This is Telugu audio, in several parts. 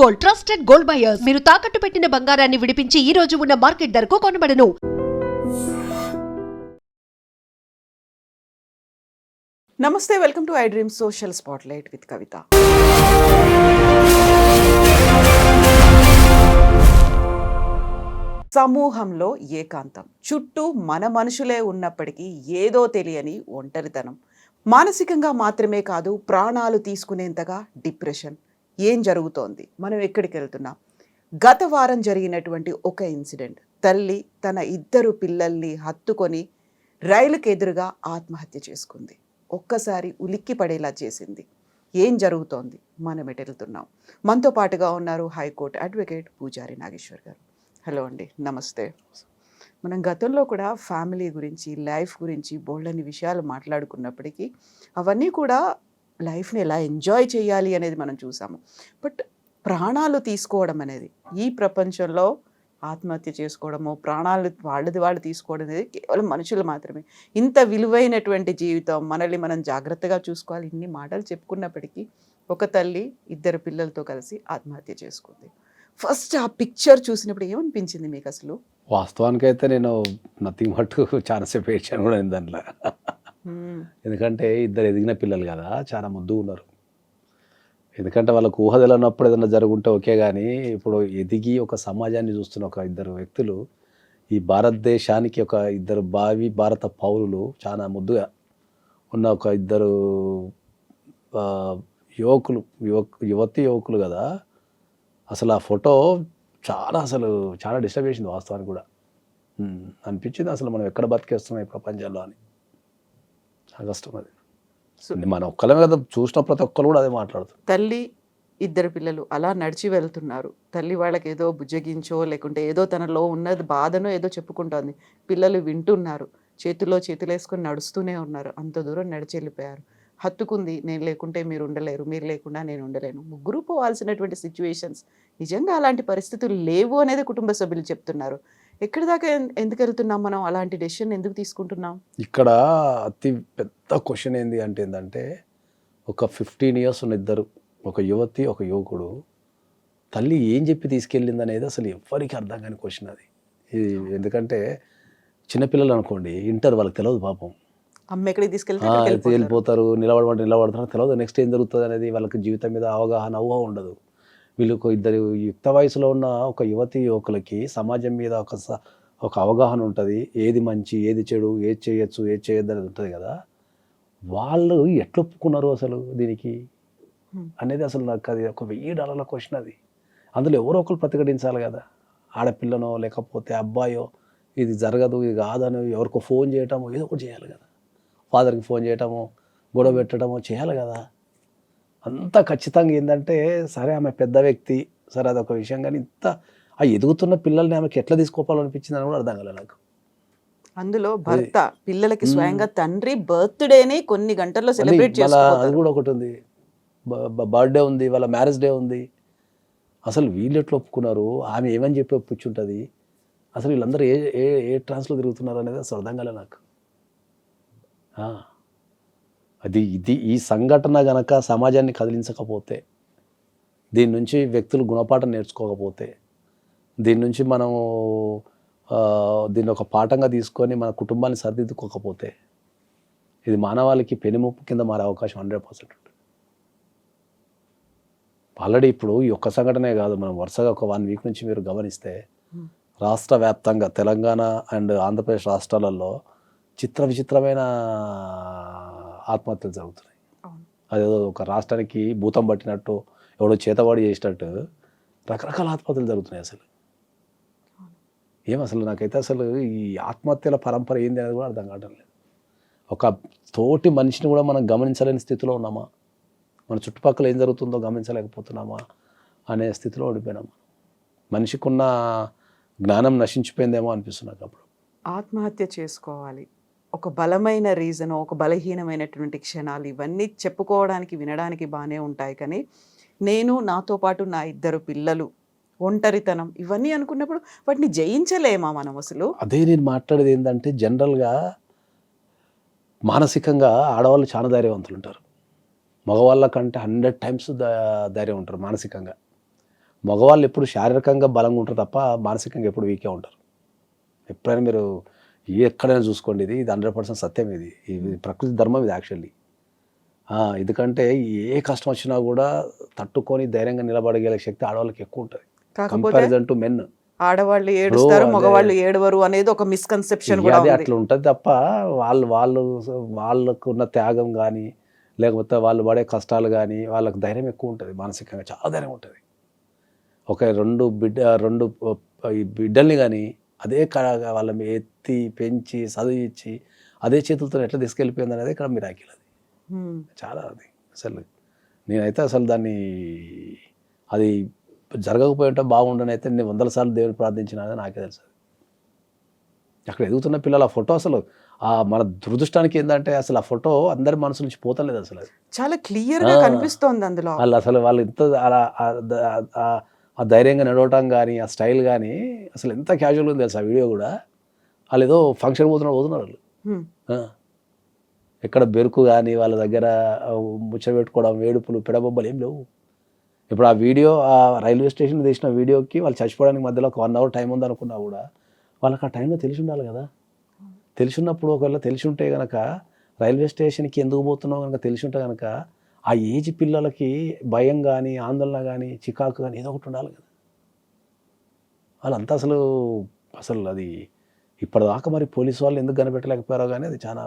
Gold, trusted gold buyers. మీరు తాకట్టు పెట్టిన బంగారాన్ని విడిపించి ఈ రోజు ఉన్న మార్కెట్ ధరకు కొనబడను. నమస్తే, welcome to I dream social spotlight with Kavitha. సమూహంలో ఏకాంతం, చుట్టూ మన మనుషులే ఉన్నప్పటికీ ఏదో తెలియని ఒంటరితనం, మానసికంగా మాత్రమే కాదు ప్రాణాలు తీసుకునేంతగా డిప్రెషన్. ఏం జరుగుతోంది, మనం ఎక్కడికి వెళ్తున్నాం? గత వారం జరిగినటువంటి ఒక ఇన్సిడెంట్, తల్లి తన 2 పిల్లల్ని హత్తుకొని రైలుకు ఎదురుగా ఆత్మహత్య చేసుకుంది. ఒక్కసారి ఉలిక్కి పడేలా చేసింది. ఏం జరుగుతోంది, మనం ఎటు వెళ్తున్నాం? మనతో పాటుగా ఉన్నారు హైకోర్టు అడ్వకేట్ పూజారి నాగేశ్వర్ గారు. హలో అండి, నమస్తే. మనం గతంలో కూడా ఫ్యామిలీ గురించి, లైఫ్ గురించి బోల్డని విషయాలు మాట్లాడుకున్నప్పటికీ అవన్నీ కూడా లైఫ్ని ఎలా ఎంజాయ్ చేయాలి అనేది మనం చూసాము. బట్ ప్రాణాలు తీసుకోవడం అనేది, ఈ ప్రపంచంలో ఆత్మహత్య చేసుకోవడము, ప్రాణాలు వాళ్ళు తీసుకోవడం అనేది కేవలం మనుషులు మాత్రమే. ఇంత విలువైనటువంటి జీవితం, మనల్ని మనం జాగ్రత్తగా చూసుకోవాలి, ఇన్ని మాటలు చెప్పుకున్నప్పటికీ ఒక తల్లి 2 పిల్లలతో కలిసి ఆత్మహత్య చేసుకుంది. ఫస్ట్ ఆ పిక్చర్ చూసినప్పుడు ఏమనిపించింది మీకు అసలు? వాస్తవానికి అయితే నేను నథింగ్ బట్ చాలాసేపు ఏడ్చాను కూడా దాంట్లో. ఎందుకంటే 2 ఎదిగిన పిల్లలు కదా, చాలా ముద్దుగా ఉన్నారు. ఎందుకంటే వాళ్ళకు ఊహ తెలియనప్పుడు ఏదైనా జరుగుంటే ఓకే, కానీ ఇప్పుడు ఎదిగి ఒక సమాజాన్ని చూస్తున్న ఒక 2 వ్యక్తులు, ఈ భారతదేశానికి ఒక 2 భావి భారత పౌరులు, చాలా ముద్దుగా ఉన్న ఒక 2 యువకులు కదా. అసలు ఆ ఫోటో చాలా డిస్టర్బ్ చేసింది వాస్తవానికి కూడా. అనిపించింది అసలు మనం ఎక్కడ బతికేస్తున్నాం ఈ ప్రపంచంలో అని. చాలా కష్టం అది. మన ఒక్కలమే కదా, చూసిన ప్రతి ఒక్కరు కూడా అదే మాట్లాడుతారు. తల్లి 2 పిల్లలు అలా నడిచి వెళ్తున్నారు. తల్లి వాళ్ళకి ఏదో బుజ్జగించో లేకుంటే ఏదో తనలో ఉన్నది బాధనో ఏదో చెప్పుకుంటోంది. పిల్లలు వింటున్నారు, చేతుల్లో చేతులేసుకొని నడుస్తూనే ఉన్నారు. అంత దూరం నడిచి వెళ్ళిపోయారు. హత్తుకుంది, నేను లేకుంటే మీరు ఉండలేరు, మీరు లేకుండా నేను ఉండలేను. ముగ్గురు పోవాల్సినటువంటి సిచ్యువేషన్స్. నిజంగా అలాంటి పరిస్థితులు లేవు అనేది కుటుంబ సభ్యులు చెప్తున్నారు. ఎక్కడి దాకా ఎందుకు వెళ్తున్నాం మనం? అలాంటి డెసిషన్ ఎందుకు తీసుకుంటున్నాం? ఇక్కడ అతి పెద్ద క్వశ్చన్ ఏంటంటే ఒక 15 years ఉన్న 2, ఒక యువతి ఒక యువకుడు, తల్లి ఏం చెప్పి తీసుకెళ్ళింది అనేది అసలు ఎవరికి అర్థం కాని క్వశ్చన్ అది. ఎందుకంటే చిన్నపిల్లలు అనుకోండి, ఇంటర్, వాళ్ళకి తెలియదు పాపం. అమ్మ ఎక్కడికి తీసుకెళ్తే వెళ్ళిపోతారు, నిలబడతారు, తెలియదు నెక్స్ట్ ఏం జరుగుతుంది అనేది. వాళ్ళకి జీవితం మీద అవగాహన ఉండదు. వీళ్ళకు 2 యుక్త వయసులో ఉన్న ఒక యువకులకి సమాజం మీద ఒక అవగాహన ఉంటుంది. ఏది మంచి, ఏది చెడు, ఏది చేయొచ్చు, ఏది చేయొద్దు అనేది ఉంటుంది కదా. వాళ్ళు ఎట్లా ఒప్పుకున్నారు అసలు దీనికి అనేది అసలు నాకు అది ఒక $1000 క్వశ్చన్ అది. అందులో ఎవరో ఒకరు ప్రతిఘటించాలి కదా. ఆడపిల్లనో లేకపోతే అబ్బాయో ఇది జరగదు, ఇది కాదని ఎవరికో ఫోన్ చేయటమో ఏదో ఒకటి చేయాలి కదా. ఫాదర్కి ఫోన్ చేయటమో, గొడవ పెట్టడమో చేయాలి కదా. అంత ఖచ్చితంగా ఏంటంటే, సరే ఆమె పెద్ద వ్యక్తి, సరే అదొక విషయం, కానీ ఇంత ఆ ఎదుగుతున్న పిల్లల్ని ఆమెకి ఎట్లా తీసుకోవాలనిపించింది అని కూడా అర్థం కాలేదు నాకు. అందులో భర్త పిల్లలకి స్వయంగా తండ్రి బర్త్డేని కొన్ని గంటల్లో సెలబ్రేట్ చేసుకోవాలి. అది కూడా ఒకటి ఉంది, బర్త్డే ఉంది, వాళ్ళ మ్యారేజ్ డే ఉంది. అసలు వీళ్ళు ఎట్లా ఒప్పుకున్నారు, ఆమె ఏమని చెప్పి ఒప్పించుంటుంది, అసలు వీళ్ళందరూ ఏ ట్రాన్స్లో తిరుగుతున్నారు అనేది అసలు అర్థం కాలేదు నాకు. ఈ సంఘటన గనక సమాజాన్ని కదిలించకపోతే, దీని నుంచి వ్యక్తులు గుణపాఠం నేర్చుకోకపోతే, దీని నుంచి మనము దీన్ని ఒక పాఠంగా తీసుకొని మన కుటుంబాన్ని సరిదిద్దుకోకపోతే, ఇది మానవాళికి పెనుముప్పు కింద మారే అవకాశం 100% ఉంటుంది. ఆల్రెడీ ఇప్పుడు ఈ ఒక్క సంఘటనే కాదు, మనం వరుసగా ఒక 1 week నుంచి మీరు గమనిస్తే రాష్ట్ర వ్యాప్తంగా తెలంగాణ అండ్ ఆంధ్రప్రదేశ్ రాష్ట్రాలలో విచిత్రమైన ఆత్మహత్యలు జరుగుతున్నాయి. అదేదో ఒక రాష్ట్రానికి భూతం పట్టినట్టు, ఎవడో చేతవాడి చేసినట్టు రకరకాల ఆత్మహత్యలు జరుగుతున్నాయి. అసలు నాకైతే అసలు ఈ ఆత్మహత్యల పరంపర ఏంది అనేది కూడా అర్థం కావడం లేదు. ఒక తోటి మనిషిని కూడా మనం గమనించలేని స్థితిలో ఉన్నామా, మన చుట్టుపక్కల ఏం జరుగుతుందో గమనించలేకపోతున్నామా అనే స్థితిలో ఓడిపోయినామా. మనిషికున్న జ్ఞానం నశించిపోయిందేమో అనిపిస్తుంది నాకు అప్పుడు. ఆత్మహత్య చేసుకోవాలి, ఒక బలమైన రీజన్, ఒక బలహీనమైనటువంటి క్షణాలు, ఇవన్నీ చెప్పుకోవడానికి వినడానికి బాగానే ఉంటాయి. కానీ నేను, నాతో పాటు నా 2 పిల్లలు, ఒంటరితనం, ఇవన్నీ అనుకున్నప్పుడు వాటిని జయించలేమా మనం అసలు? అదే నేను మాట్లాడేది ఏంటంటే, జనరల్గా మానసికంగా ఆడవాళ్ళు చాలా ధైర్యవంతులు ఉంటారు. మగవాళ్ళ కంటే 100 times ధైర్యం ఉంటారు మానసికంగా. మగవాళ్ళు ఎప్పుడు శారీరకంగా బలంగా ఉంటారు తప్ప మానసికంగా ఎప్పుడు వీకే ఉంటారు. ఎప్పుడైనా మీరు ఎక్కడైనా చూసుకోండి, ఇది 100% సత్యం. ఇది ప్రకృతి ధర్మం ఇది యాక్చువల్లీ. ఎందుకంటే ఏ కష్టం వచ్చినా కూడా తట్టుకొని ధైర్యంగా నిలబడగలిగే శక్తి ఆడవాళ్ళకి ఎక్కువ ఉంటుంది కాకపోతే కంపారిజన్ టు మెన్. ఆడవాళ్ళు ఏడుస్తారు, అదే. మగవాళ్ళు ఏడవరు అనేది ఒక మిస్కన్సెప్షన్ కూడా అది ఉంది. అట్లా ఉంటుంది తప్ప వాళ్ళకు ఉన్న త్యాగం కానీ లేకపోతే వాళ్ళు పడే కష్టాలు కానీ వాళ్ళకి ధైర్యం ఎక్కువ ఉంటుంది, మానసికంగా చాలా ధైర్యం ఉంటుంది. ఒక రెండు ఈ బిడ్డల్ని కానీ అదే వాళ్ళని ఎత్తి పెంచి చదివించి అదే చేతులతో ఎట్లా తీసుకెళ్ళిపోయింది అనేది ఇక్కడ మిరాకిల్. అది చాలా అది అసలు నేనైతే అసలు దాన్ని అది జరగకపోయి ఉంటే బాగుండని అయితే నేను 100 సార్లు దేవుని ప్రార్థించినా నాకే తెలుసు. అక్కడ ఎదుగుతున్న పిల్లలు ఆ ఫోటో అసలు మన దురదృష్టానికి ఏంటంటే అసలు ఆ ఫోటో అందరి మనసు నుంచి పోతలేదు. అసలు అది చాలా క్లియర్ గా కనిపిస్తోంది అందులో. వాళ్ళు ఇంత ఆ ధైర్యంగా నడవటం కానీ ఆ స్టైల్ కానీ అసలు ఎంత క్యాజువల్గా ఉంది తెలుసు. ఆ వీడియో కూడా వాళ్ళు ఏదో ఫంక్షన్ పోతున్నారు వాళ్ళు. ఎక్కడ బెరుకు కానీ వాళ్ళ దగ్గర ముచ్చబెట్టుకోవడం, వేడుపులు, పెడబొబ్బలు ఏం లేవు. ఇప్పుడు ఆ వీడియో ఆ రైల్వే స్టేషన్ తీసిన వీడియోకి వాళ్ళు చచ్చిపోవడానికి మధ్యలో ఒక 1 అవర్ టైం ఉందనుకున్నా కూడా వాళ్ళకి ఆ టైంలో తెలిసి ఉండాలి కదా. తెలిసి ఉన్నప్పుడు ఒకవేళ తెలిసి ఉంటే కనుక రైల్వే స్టేషన్కి ఎందుకు పోతున్నావు కనుక తెలిసి ఉంటే కనుక ఆ ఏజ్ పిల్లలకి భయం కానీ ఆందోళన కానీ చికాకు కానీ ఏదో ఒకటి ఉండాలి కదా. వాళ్ళంతా అసలు అది ఇప్పటిదాకా మరి పోలీసు వాళ్ళు ఎందుకు కనిపెట్టలేకపోయారో కానీ అది చాలా.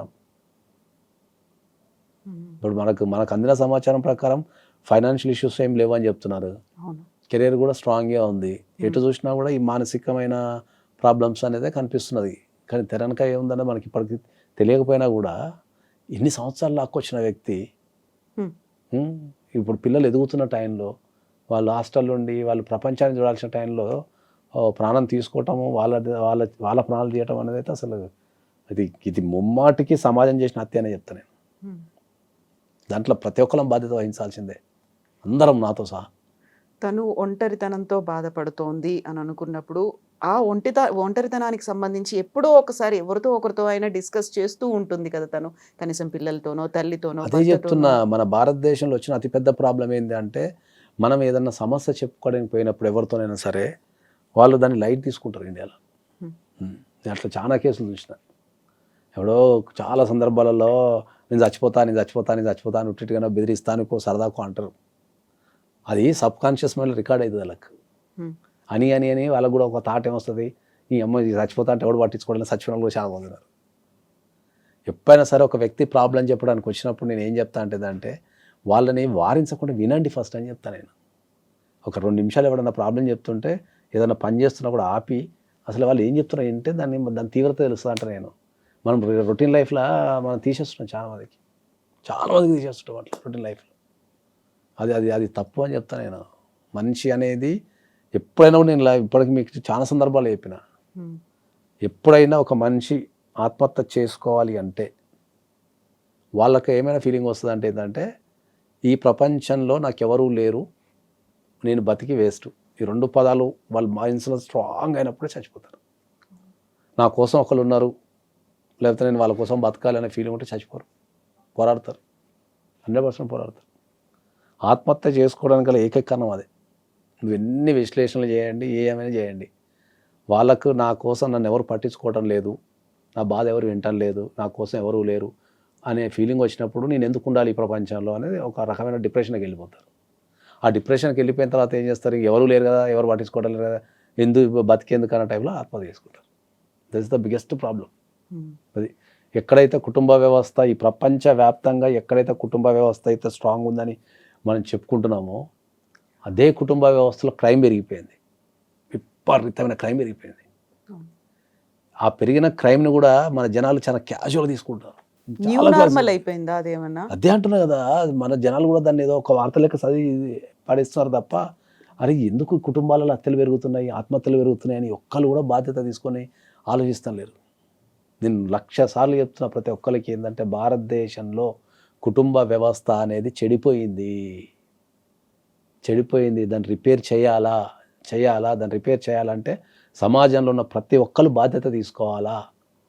ఇప్పుడు మనకు అందిన సమాచారం ప్రకారం ఫైనాన్షియల్ ఇష్యూస్ ఏం లేవు అని చెప్తున్నారు. కెరీర్ కూడా స్ట్రాంగ్గా ఉంది. ఎటు చూసినా కూడా ఈ మానసికమైన ప్రాబ్లమ్స్ అనేది కనిపిస్తున్నది. కానీ తెరనక ఏముందనే మనకి ఇప్పటికి తెలియకపోయినా కూడా ఇన్ని సంవత్సరాలు లాక్కొచ్చిన వ్యక్తి ఇప్పుడు పిల్లలు ఎదుగుతున్న టైంలో వాళ్ళు హాస్టల్ నుండి వాళ్ళు ప్రపంచాన్ని చూడాల్సిన టైంలో ప్రాణం తీసుకోవటము, వాళ్ళ ప్రాణాలు తీయటం అనేది అయితే అసలు ఇది ముమ్మాటికి సమాజం చేసిన హత్య అనే చెప్తాను నేను. దాంట్లో ప్రతి ఒక్కరం బాధ్యత వహించాల్సిందే, అందరం నాతో సహా. తను ఒంటరితనంతో బాధపడుతోంది అని అనుకున్నప్పుడు ఆ ఒంటరితనానికి సంబంధించి ఎప్పుడో ఒకసారి ఎవరితో ఒకరితో అయినా డిస్కస్ చేస్తూ ఉంటుంది కదా తను, కనీసం పిల్లలతోనో తల్లితోనో. అదే చెప్తున్నా, మన భారతదేశంలో వచ్చిన అతిపెద్ద ప్రాబ్లం ఏంటి అంటే మనం ఏదన్నా సమస్య చెప్పుకోవడానికి పోయినప్పుడు ఎవరితోనైనా సరే వాళ్ళు దాన్ని లైట్ తీసుకుంటారు ఇండియాలో. నేను అట్లా చాలా కేసులు చూసిన. ఎవడో చాలా సందర్భాలలో నేను చచ్చిపోతాను ఉట్టిగానో బెదిరిస్తాను సరదాకు అంటారు. అది సబ్ కాన్షియస్ మైండ్లో రికార్డ్ అవుతుంది వాళ్ళకి. అని వాళ్ళకు కూడా ఒక థాట్ ఏమొస్తుంది, ఈ అమ్మాయి చచ్చిపోతా అంటే ఎవడు పట్టించుకోవడం, చచ్చిపోవడం కూడా చాలా పొందినారు. ఎప్పుడైనా సరే ఒక వ్యక్తి ప్రాబ్లం చెప్పడానికి వచ్చినప్పుడు నేను ఏం చెప్తా అంటే వాళ్ళని వారించకుండా వినండి ఫస్ట్ అని చెప్తాను నేను. ఒక 2 నిమిషాలు ఎవడన్నా ప్రాబ్లం చెప్తుంటే ఏదైనా పని చేస్తున్నా కూడా ఆపి అసలు వాళ్ళు ఏం చెప్తున్నారు అంటే దాని తీవ్రత తెలుస్తుంది అంటే నేను. మనం రొటీన్ లైఫ్లో మనం తీసేస్తున్నాం, చాలా మందికి తీసేస్తుంటాం అట్లా రొటీన్ లైఫ్లో. అది తప్పు అని చెప్తాను నేను. మనిషి అనేది ఎప్పుడైనా కూడా నేను ఇప్పటికి మీకు చాలా సందర్భాలు చెప్పిన, ఎప్పుడైనా ఒక మనిషి ఆత్మహత్య చేసుకోవాలి అంటే వాళ్ళకి ఏమైనా ఫీలింగ్ వస్తుంది అంటే ఏంటంటే ఈ ప్రపంచంలో నాకెవరూ లేరు, నేను బతికి వేస్ట్. ఈ 2 పదాలు వాళ్ళ మైండ్స్లో స్ట్రాంగ్ అయినప్పుడే చచ్చిపోతారు. నా కోసం ఒకరు ఉన్నారు, లేకపోతే నేను వాళ్ళ కోసం బతకాలి అనే ఫీలింగ్ ఉంటే చచ్చిపోరు, పోరాడతారు, 100% పోరాడతారు. ఆత్మహత్య చేసుకోవడానికి గల ఏకైక కారణం అదే. నువ్వు ఎన్ని విశ్లేషణలు చేయండి, ఏమైనా చేయండి, వాళ్ళకు నా కోసం నన్ను ఎవరు పట్టించుకోవడం లేదు, నా బాధ ఎవరు వింటం లేదు, నా కోసం ఎవరు లేరు అనే ఫీలింగ్ వచ్చినప్పుడు నేను ఎందుకు ఉండాలి ఈ ప్రపంచంలో అనేది ఒక రకమైన డిప్రెషన్కి వెళ్ళిపోతారు. ఆ డిప్రెషన్కి వెళ్ళిపోయిన తర్వాత ఏం చేస్తారు, ఎవరు లేరు కదా, ఎవరు పట్టించుకోవడం లేరు కదా, బతికేందుకు అన్న టైంలో ఆత్మహత్య చేసుకుంటారు. That is the biggest problem. అది ఎక్కడైతే కుటుంబ వ్యవస్థ ఈ ప్రపంచవ్యాప్తంగా ఎక్కడైతే కుటుంబ వ్యవస్థ అయితే స్ట్రాంగ్ ఉందని మనం చెప్పుకుంటున్నామో అదే కుటుంబ వ్యవస్థలో క్రైమ్ పెరిగిపోయింది, విపరీతమైన క్రైమ్ పెరిగిపోయింది. ఆ పెరిగిన క్రైమ్ని కూడా మన జనాలు చాలా క్యాజువల్గా తీసుకుంటారు. అయిపోయిందా అదేమన్నా? అదే అంటున్నా కదా, మన జనాలు కూడా దాన్ని ఏదో ఒక వార్త లెక్క చదివి పడేస్తున్నారు తప్ప అరే ఎందుకు కుటుంబాలలో హత్యలు పెరుగుతున్నాయి, ఆత్మహత్యలు పెరుగుతున్నాయి అని ఒక్కళ్ళు కూడా బాధ్యత తీసుకొని ఆలోచిస్తాం లేరు. నేను 1,00,000 సార్లు చెప్తున్నా ప్రతి ఒక్కరికి ఏంటంటే భారతదేశంలో కుటుంబ వ్యవస్థ అనేది చెడిపోయింది. దాన్ని రిపేర్ చేయాలా, దాన్ని రిపేర్ చేయాలంటే సమాజంలో ఉన్న ప్రతి ఒక్కరు బాధ్యత తీసుకోవాలా.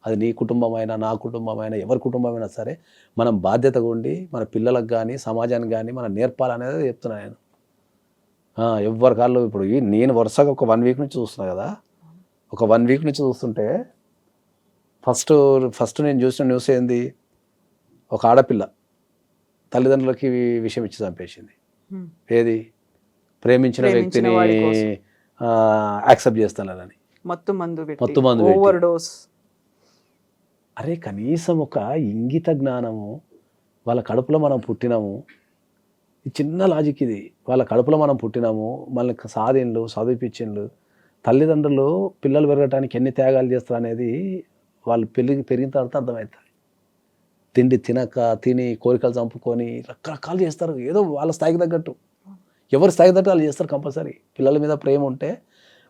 అది నీ కుటుంబమైనా నా కుటుంబమైనా ఎవరి కుటుంబమైనా సరే మనం బాధ్యతగా ఉండి మన పిల్లలకు కానీ సమాజానికి కానీ మనం నేర్పాలనేది చెప్తున్నా నేను. ఎవ్వరి కాళ్ళు ఇప్పుడు నేను వరుసగా ఒక 1 వీక్ నుంచి చూస్తున్నా కదా, ఒక 1 వీక్ నుంచి చూస్తుంటే ఫస్ట్ నేను చూసిన న్యూస్ ఏంది, ఒక ఆడపిల్ల తల్లిదండ్రులకి విషయం ఇచ్చి చంపేసింది. ఏది, ప్రేమించిన వ్యక్తిని వాడి కోసం. యాక్సెప్ట్ చేస్తానని మత్తు మందు మత్తు మందు పెట్టి. Over dose. అరే కనీసం ఒక ఇంగిత జ్ఞానము, వాళ్ళ కడుపులో మనం పుట్టినాము, ఈ చిన్న లాజిక్ ఇది, వాళ్ళ కడుపులో మనం పుట్టినాము, మనకి సాధిండ్లు చదివిపించిండ్లు, తల్లిదండ్రులు పిల్లలు పెరగటానికి ఎన్ని త్యాగాలు చేస్తారు అనేది వాళ్ళు పెరిగిన తర్వాత అర్థమవుతుంది. తిండి తిని కోరికలు చంపుకొని రకరకాలు చేస్తారు, ఏదో వాళ్ళ స్థాయికి తగ్గట్టు, ఎవరి స్థాయికి తగ్గట్టు వాళ్ళు చేస్తారు. కంపల్సరీ పిల్లల మీద ప్రేమ ఉంటే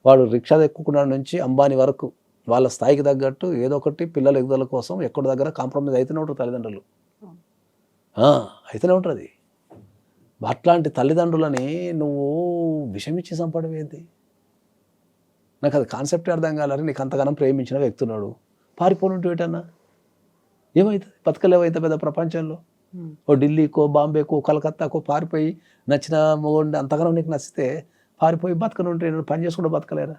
వాడు రిక్షా ఎక్కుకున్న నుంచి అంబానీ వరకు వాళ్ళ స్థాయికి తగ్గట్టు ఏదో ఒకటి పిల్లల ఎదుగుదల కోసం ఎక్కడి దగ్గర కాంప్రమైజ్ అయితేనే ఉంటారు తల్లిదండ్రులు, అయితేనే ఉంటుంది. అట్లాంటి తల్లిదండ్రులని నువ్వు విషమిచ్చి చంపడం ఏంటి? నాకు అది కాన్సెప్ట్ అర్థం కాలని. నీకు అంతగానం ప్రేమించిన వ్యక్తున్నాడు, పారిపోనుంటూ ఏటన్నా ఏమవుతుంది? బతకలేవైతే పెద్ద ప్రపంచంలో ఓ ఢిల్లీకో బాంబేకో కలకత్తాకో పారిపోయి నచ్చిన మొగుండి అంతగానో నీకు నచ్చితే పారిపోయి బతకనుంటే పని చేసుకుంటూ బతకలేరా?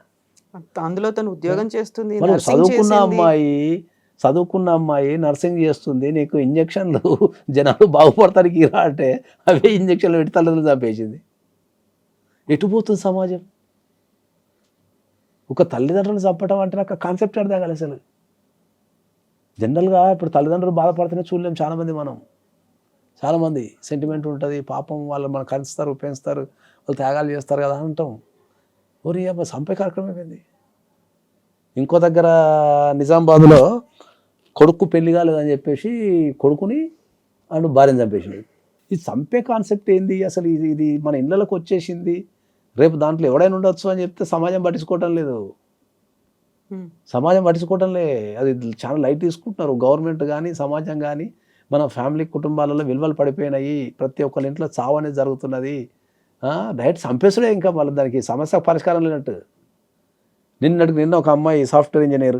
అందులో తను ఉద్యోగం చేస్తుంది, మనం nursing చేసింది. చదువుకున్న అమ్మాయి నర్సింగ్ చేస్తుంది, నీకు ఇంజక్షన్లు జనాలు బాగుపడతానికి రా అంటే అవే ఇంజక్షన్లు పెట్టి తల్లిదండ్రులు చంపేసింది. ఎటు పోతుంది సమాజం? ఒక తల్లిదండ్రులు చంపటం అంటే నాకు కాన్సెప్ట్ అర్థం కాలేదు అసలు. జనరల్గా ఇప్పుడు తల్లిదండ్రులు బాధపడుతూనే చూడలేం చాలామంది సెంటిమెంట్ ఉంటుంది, పాపం వాళ్ళు మనం కలుస్తారు, పెంచుతారు, వాళ్ళు త్యాగాలు చేస్తారు కదా అంటాం. ఓరి అబ్బా చంపే కార్యక్రమం అయిపోయింది. ఇంకో దగ్గర నిజామాబాద్లో కొడుకు పెళ్లి కాలేదని చెప్పేసి కొడుకుని అండ్ భార్యను చంపేసింది. ఇది చంపే కాన్సెప్ట్ ఏంది అసలు? ఇది మన ఇళ్ళకి వచ్చేసింది, రేపు దాంట్లో ఎవడైనా ఉండొచ్చు అని చెప్తే సమాజం పట్టించుకోవటం లేదు. అది చాలా లైట్ తీసుకుంటున్నారు గవర్నమెంట్ కానీ సమాజం కానీ. మన ఫ్యామిలీ కుటుంబాలలో విలువలు పడిపోయినాయి, ప్రతి ఒక్కరి ఇంట్లో చావు అనేది జరుగుతున్నది. డైరెక్ట్ చంపేసుడే, ఇంకా మళ్ళీ దానికి సమస్య పరిష్కారం లేనట్టు. నిన్న ఒక అమ్మాయి సాఫ్ట్వేర్ ఇంజనీర్,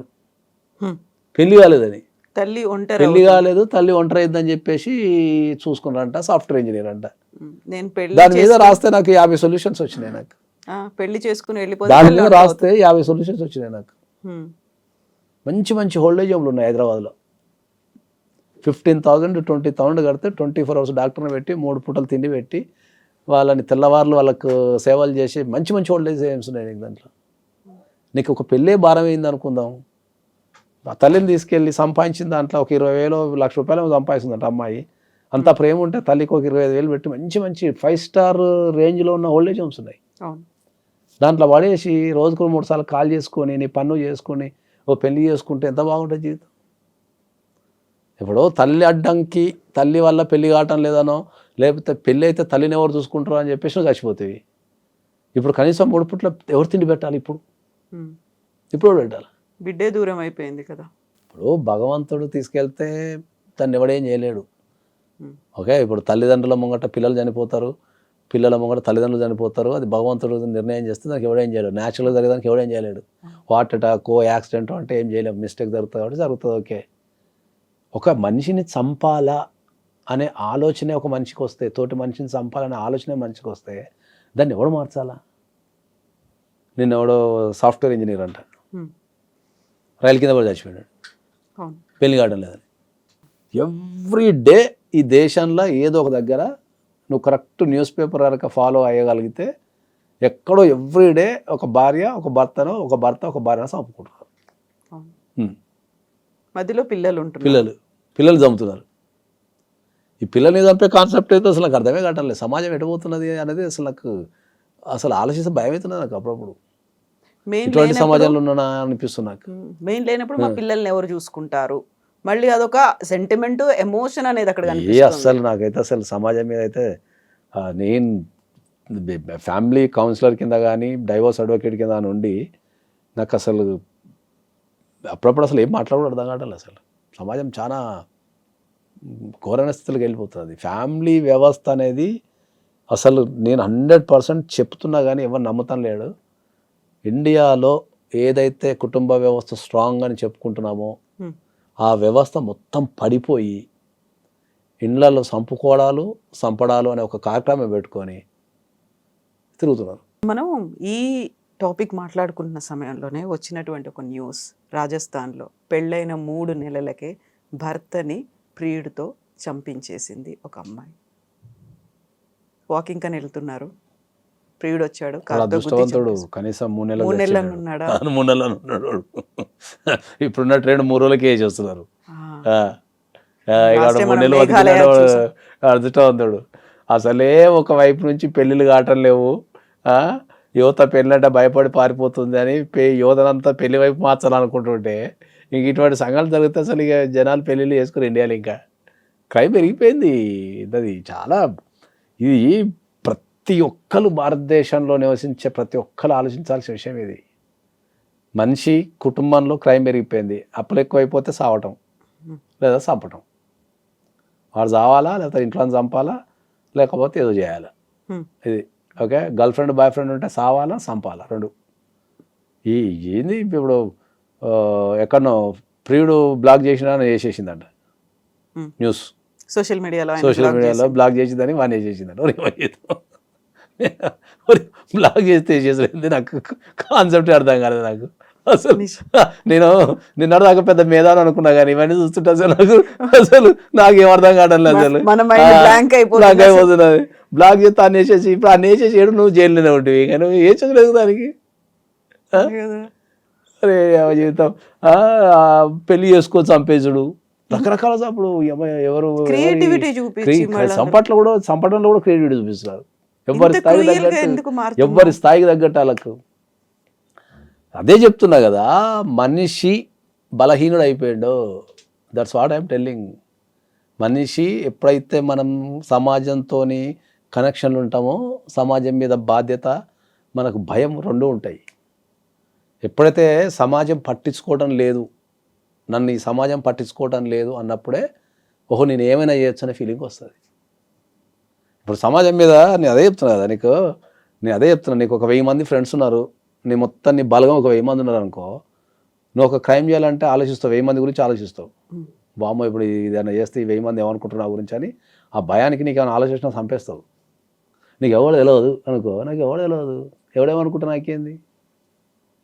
పెళ్లి కాలేదని, తల్లి ఒంటరి అయిందని చెప్పేసి చూసుకున్నారంట, సాఫ్ట్వేర్ ఇంజనీర్ అంట. నేను పెళ్లి దాని మీద రాస్తే నాకు 50 సొల్యూషన్స్ వచ్చినాయి. నాకు పెళ్లి చేసుకుని దాని మీద రాస్తే 50 సొల్యూషన్స్ వచ్చినాయి నాకు. మంచి హోల్డేజ్ హోమ్లు ఉన్నాయి హైదరాబాద్లో. 15,000 to 20,000 కడితే 24 hours డాక్టర్ని పెట్టి 3 పూటలు తిండి పెట్టి వాళ్ళని తెల్లవారులు వాళ్ళకు సేవలు చేసి మంచి హోల్డేజ్ హోమ్స్ ఉన్నాయి నీకు. దాంట్లో నీకు ఒక పెళ్ళే భారం అయింది అనుకుందాం, ఆ తల్లిని తీసుకెళ్ళి సంపాదించిన దాంట్లో ఒక 20,000 1,00,000 రూపాయలు సంపాదిస్తుందంట అమ్మాయి. అంత ప్రేమ ఉంటే తల్లికి ఒక 25,000 పెట్టి మంచి 5 star రేంజ్లో ఉన్న ఓల్డేజ్ హోమ్స్ ఉన్నాయి. దాంట్లో పడేసి రోజుకు 3 సార్లు కాల్ చేసుకొని నీ పన్ను చేసుకొని ఓ పెళ్లి చేసుకుంటే ఎంత బాగుంటుంది జీవితం. ఇప్పుడు తల్లి అడ్డంకి, తల్లి వల్ల పెళ్లి కావటం లేదనో, లేకపోతే పెళ్ళి అయితే తల్లిని ఎవరు చూసుకుంటారో అని చెప్పేసి చచ్చిపోతాయి. ఇప్పుడు కనీసం 3 పూట్ల ఎవరు తిండి పెట్టాలి? ఇప్పుడు పెట్టాలి, బిడ్డే దూరం అయిపోయింది కదా. ఇప్పుడు భగవంతుడు తీసుకెళ్తే దాన్ని ఎవడేం చేయలేడు. ఓకే, ఇప్పుడు తల్లిదండ్రుల ముంగట పిల్లలు చనిపోతారు, పిల్లల ముంగట తల్లిదండ్రులు చనిపోతారు, అది భగవంతుడు నిర్ణయం చేస్తే దానికి ఎవడేం చేయలేడు. న్యాచురల్గా జరిగేదానికి ఎవడేం చేయలేడు. హార్ట్ అటాక్, యాక్సిడెంట్ అంటే ఏం చేయలేము, మిస్టేక్ జరుగుతుంది కాబట్టి జరుగుతుంది. ఓకే, ఒక మనిషిని చంపాలా అనే ఆలోచనే ఒక మనిషికి వస్తే, తోటి మనిషిని చంపాలనే ఆలోచనే మనిషికి వస్తే దాన్ని ఎవడు మార్చాలా? నిన్న ఎవడో సాఫ్ట్వేర్ ఇంజనీర్ అంట, రైలు కింద పడి చచ్చిపోయాడు, పెళ్లి కావడం లేదని. ఎవ్రీ డే ఈ దేశంలో ఏదో ఒక దగ్గర నువ్వు కరెక్ట్ న్యూస్ పేపర్ కనుక ఫాలో అయ్యగలిగితే ఎక్కడో ఎవ్రీడే ఒక భార్య ఒక భర్తను, ఒక భర్త ఒక భార్యను చంపుకుంటున్నారు. మధ్యలో పిల్లలు చంపుతున్నారు. ఈ పిల్లల్ని చంపే కాన్సెప్ట్ అయితే అసలు నాకు అర్థమే కావట్లేదు. సమాజం ఎటుపోతున్నది అనేది అసలు ఆలోచిస్తే భయం అవుతున్నది నాకు అప్పుడప్పుడు. ఇటువంటి సమాజంలో ఉన్నా అనిపిస్తుంది నాకు. మెయిన్ లేనప్పుడు మా పిల్లల్ని ఎవరు చూసుకుంటారు, మళ్ళీ అదొక సెంటిమెంట్, ఎమోషన్ అనేది అక్కడ అసలు నాకైతే అసలు సమాజం మీద అయితే నేను ఫ్యామిలీ కౌన్సిలర్ కింద కానీ డైవోర్స్ అడ్వకేట్ కింద నుండి నాకు అసలు అప్పుడప్పుడు అసలు ఏం మాట్లాడడం అర్థం కావట్లేదు. అసలు సమాజం చాలా ఘోరమైన స్థితిలోకి వెళ్ళిపోతుంది. ఫ్యామిలీ వ్యవస్థ అనేది అసలు నేను 100% చెప్తున్నా కానీ ఎవరు నమ్ముతాను లేడు. ఇండియాలో ఏదైతే కుటుంబ వ్యవస్థ స్ట్రాంగ్ అని చెప్పుకుంటున్నామో ఆ వ్యవస్థ మొత్తం పడిపోయి ఇళ్లలో చంపడాలు అనే ఒక కార్యక్రమం పెట్టుకొని తిరుగుతున్నారు. మనం ఈ టాపిక్ మాట్లాడుకుంటున్న సమయంలోనే వచ్చినటువంటి ఒక న్యూస్, రాజస్థాన్లో పెళ్ళైన 3 నెలలకే భర్తని ప్రియుడితో చంపించేసింది ఒక అమ్మాయి. వాకింగ్ అని వెళ్తున్నారు, ప్రియుడు వచ్చాడు, చాలా కారుతో గుద్ది అదృష్టవంతుడు. చంపేశాడు. కనీసం 3 3 నెలలు నెలలు ఉన్నాడా? 3 నెలలు ఉన్నాడు వాడు. ఇప్పుడున్న ట్రెండ్ 3 రోజులకి వేసి వస్తున్నారు. ఇక Last time 3 మనం నెలలు మేఘాలయ బతికినాడు. చూసాం. అదృష్టవంతుడు. అసలే ఒక వైపు నుంచి పెళ్ళిళ్ళు కావటం లేవు. ఆ, యువత పెళ్ళంటే భయపడి పారిపోతుంది అని యువతనంతా పెళ్లి వైపు మార్చాలనుకుంటుంటే ఇంక ఇటువంటి సంఘటనలు జరిగితే అసలు ఇక జనాలు పెళ్ళిళ్ళు చేసుకుని ఇండియాలో ఇంకా క్రైమ్ పెరిగిపోయింది. అది చాలా, ఇది ప్రతి ఒక్కరు భారతదేశంలో నివసించే ప్రతి ఒక్కరు ఆలోచించాల్సిన విషయం ఇది. మనిషి కుటుంబంలో క్రైమ్ పెరిగిపోయింది. అప్పులు ఎక్కువైపోతే సావటం లేదా చంపటం. వాడు చావాలా, లేకపోతే ఇంట్లో చంపాలా, లేకపోతే ఏదో చేయాలా. ఇది okay. Girl friend boy friend ఉంటే సావాలా, చంపాలా, 2. ఏంది ఇప్పుడు ఎక్కడనో ప్రియుడు బ్లాక్ చేసినా చేసేసిందంట న్యూస్. సోషల్ మీడియాలో బ్లాక్ చేసిందని వాడిని వేసేసిందంట. బ్లాక్ చేస్తే వేసేసింది. నాకు కాన్సెప్ట్ అర్థం కాలేదు నాకు అసలు. నేను నిన్నటిదాకా పెద్ద మేధాని అనుకున్నా కానీ ఇవన్నీ చూస్తుంటే అసలు నాకేం అర్థం కావడం లేదు. అసలు బ్లాక్ అయిపోతున్నది. బ్లాక్ చేస్తే అన్ని వేసేసి ఇప్పుడు అన్ని వేసేసి ఏడు నువ్వు జైల్లోనే ఉంటుంది. ఇక నువ్వు ఏ చదువులేదు దానికి. అరే జీవితం పెళ్లి చేసుకోవచ్చు, చంపేసుడు, రకరకాల చంపుడు. ఎవరు చంపడంలో కూడా క్రియేటివిటీ చూపిస్తున్నారు. ఎవరి స్థాయికి తగ్గట్టు వాళ్ళకు. అదే చెప్తున్నా కదా, మనిషి బలహీనుడు అయిపోయాడు. That's what I'm telling. మనిషి ఎప్పుడైతే మనం సమాజంతో కనెక్షన్లు ఉంటామో, సమాజం మీద బాధ్యత, మనకు భయం 2 ఉంటాయి. ఎప్పుడైతే సమాజం పట్టించుకోవడం లేదు, నన్ను ఈ సమాజం పట్టించుకోవడం లేదు అన్నప్పుడే ఓహో నేను ఏమైనా చేయొచ్చు అనే ఫీలింగ్ వస్తుంది. ఇప్పుడు సమాజం మీద నేను అదే చెప్తున్నా కదా నీకు, నీకు ఒక 1000 మంది ఫ్రెండ్స్ ఉన్నారు, నీ మొత్తం నీ బలగం ఒక 1000 మంది ఉన్నారు అనుకో, నువ్వు ఒక క్రైమ్ చేయాలంటే ఆలోచిస్తావు, 1000 మంది గురించి ఆలోచిస్తావు. బామ్మ ఇప్పుడు ఏదైనా చేస్తే ఈ 1000 మంది ఏమనుకుంటున్నావు గురించి అని ఆ భయానికి నీకు ఏమైనా ఆలోచించినా చంపేస్తావు. నీకు ఎవరు తెలియదు అనుకో, నాకు ఎవరు తెలియదు, ఎవడేమనుకుంటా నాకేంది,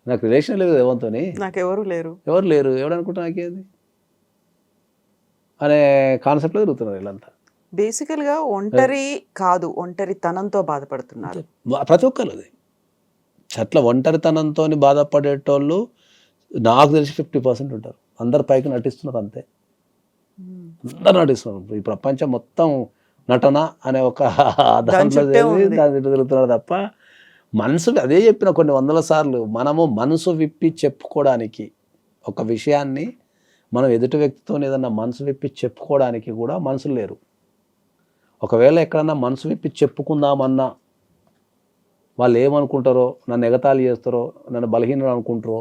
నాకు రిలేషన్ లేదు ఎవరితో, నాకు ఎవరు లేరు, ఎవడనుకుంటా నాకేంది అనే కాన్సెప్ట్లో తిరుగుతున్నారు వీళ్ళంతా. బేసికల్గా ఒంటరి కాదు, ఒంటరితనంతో బాధపడుతున్నారు ప్రతి ఒక్కరు. అది అట్లా ఒంటరితనంతో బాధపడేటోళ్ళు నాకు తెలిసి 50% ఉంటారు. అందరు పైకి నటిస్తున్నారు అంతే, అందరు నటిస్తున్నారు. ఈ ప్రపంచం మొత్తం నటన అనే ఒక దాంట్లో తిరుగుతున్నారు తప్ప మనసు, అదే చెప్పిన కొన్ని 100 సార్లు, మనము మనసు విప్పి చెప్పుకోవడానికి ఒక విషయాన్ని, మనం ఎదుటి వ్యక్తితో ఏదన్నా మనసు విప్పి చెప్పుకోవడానికి కూడా మనుషులు లేరు. ఒకవేళ ఎక్కడన్నా మనసు విప్పి చెప్పుకుందామన్నా వాళ్ళు ఏమనుకుంటారో, నన్ను ఎగతాళి చేస్తారో, నన్ను బలహీనుడు అనుకుంటారో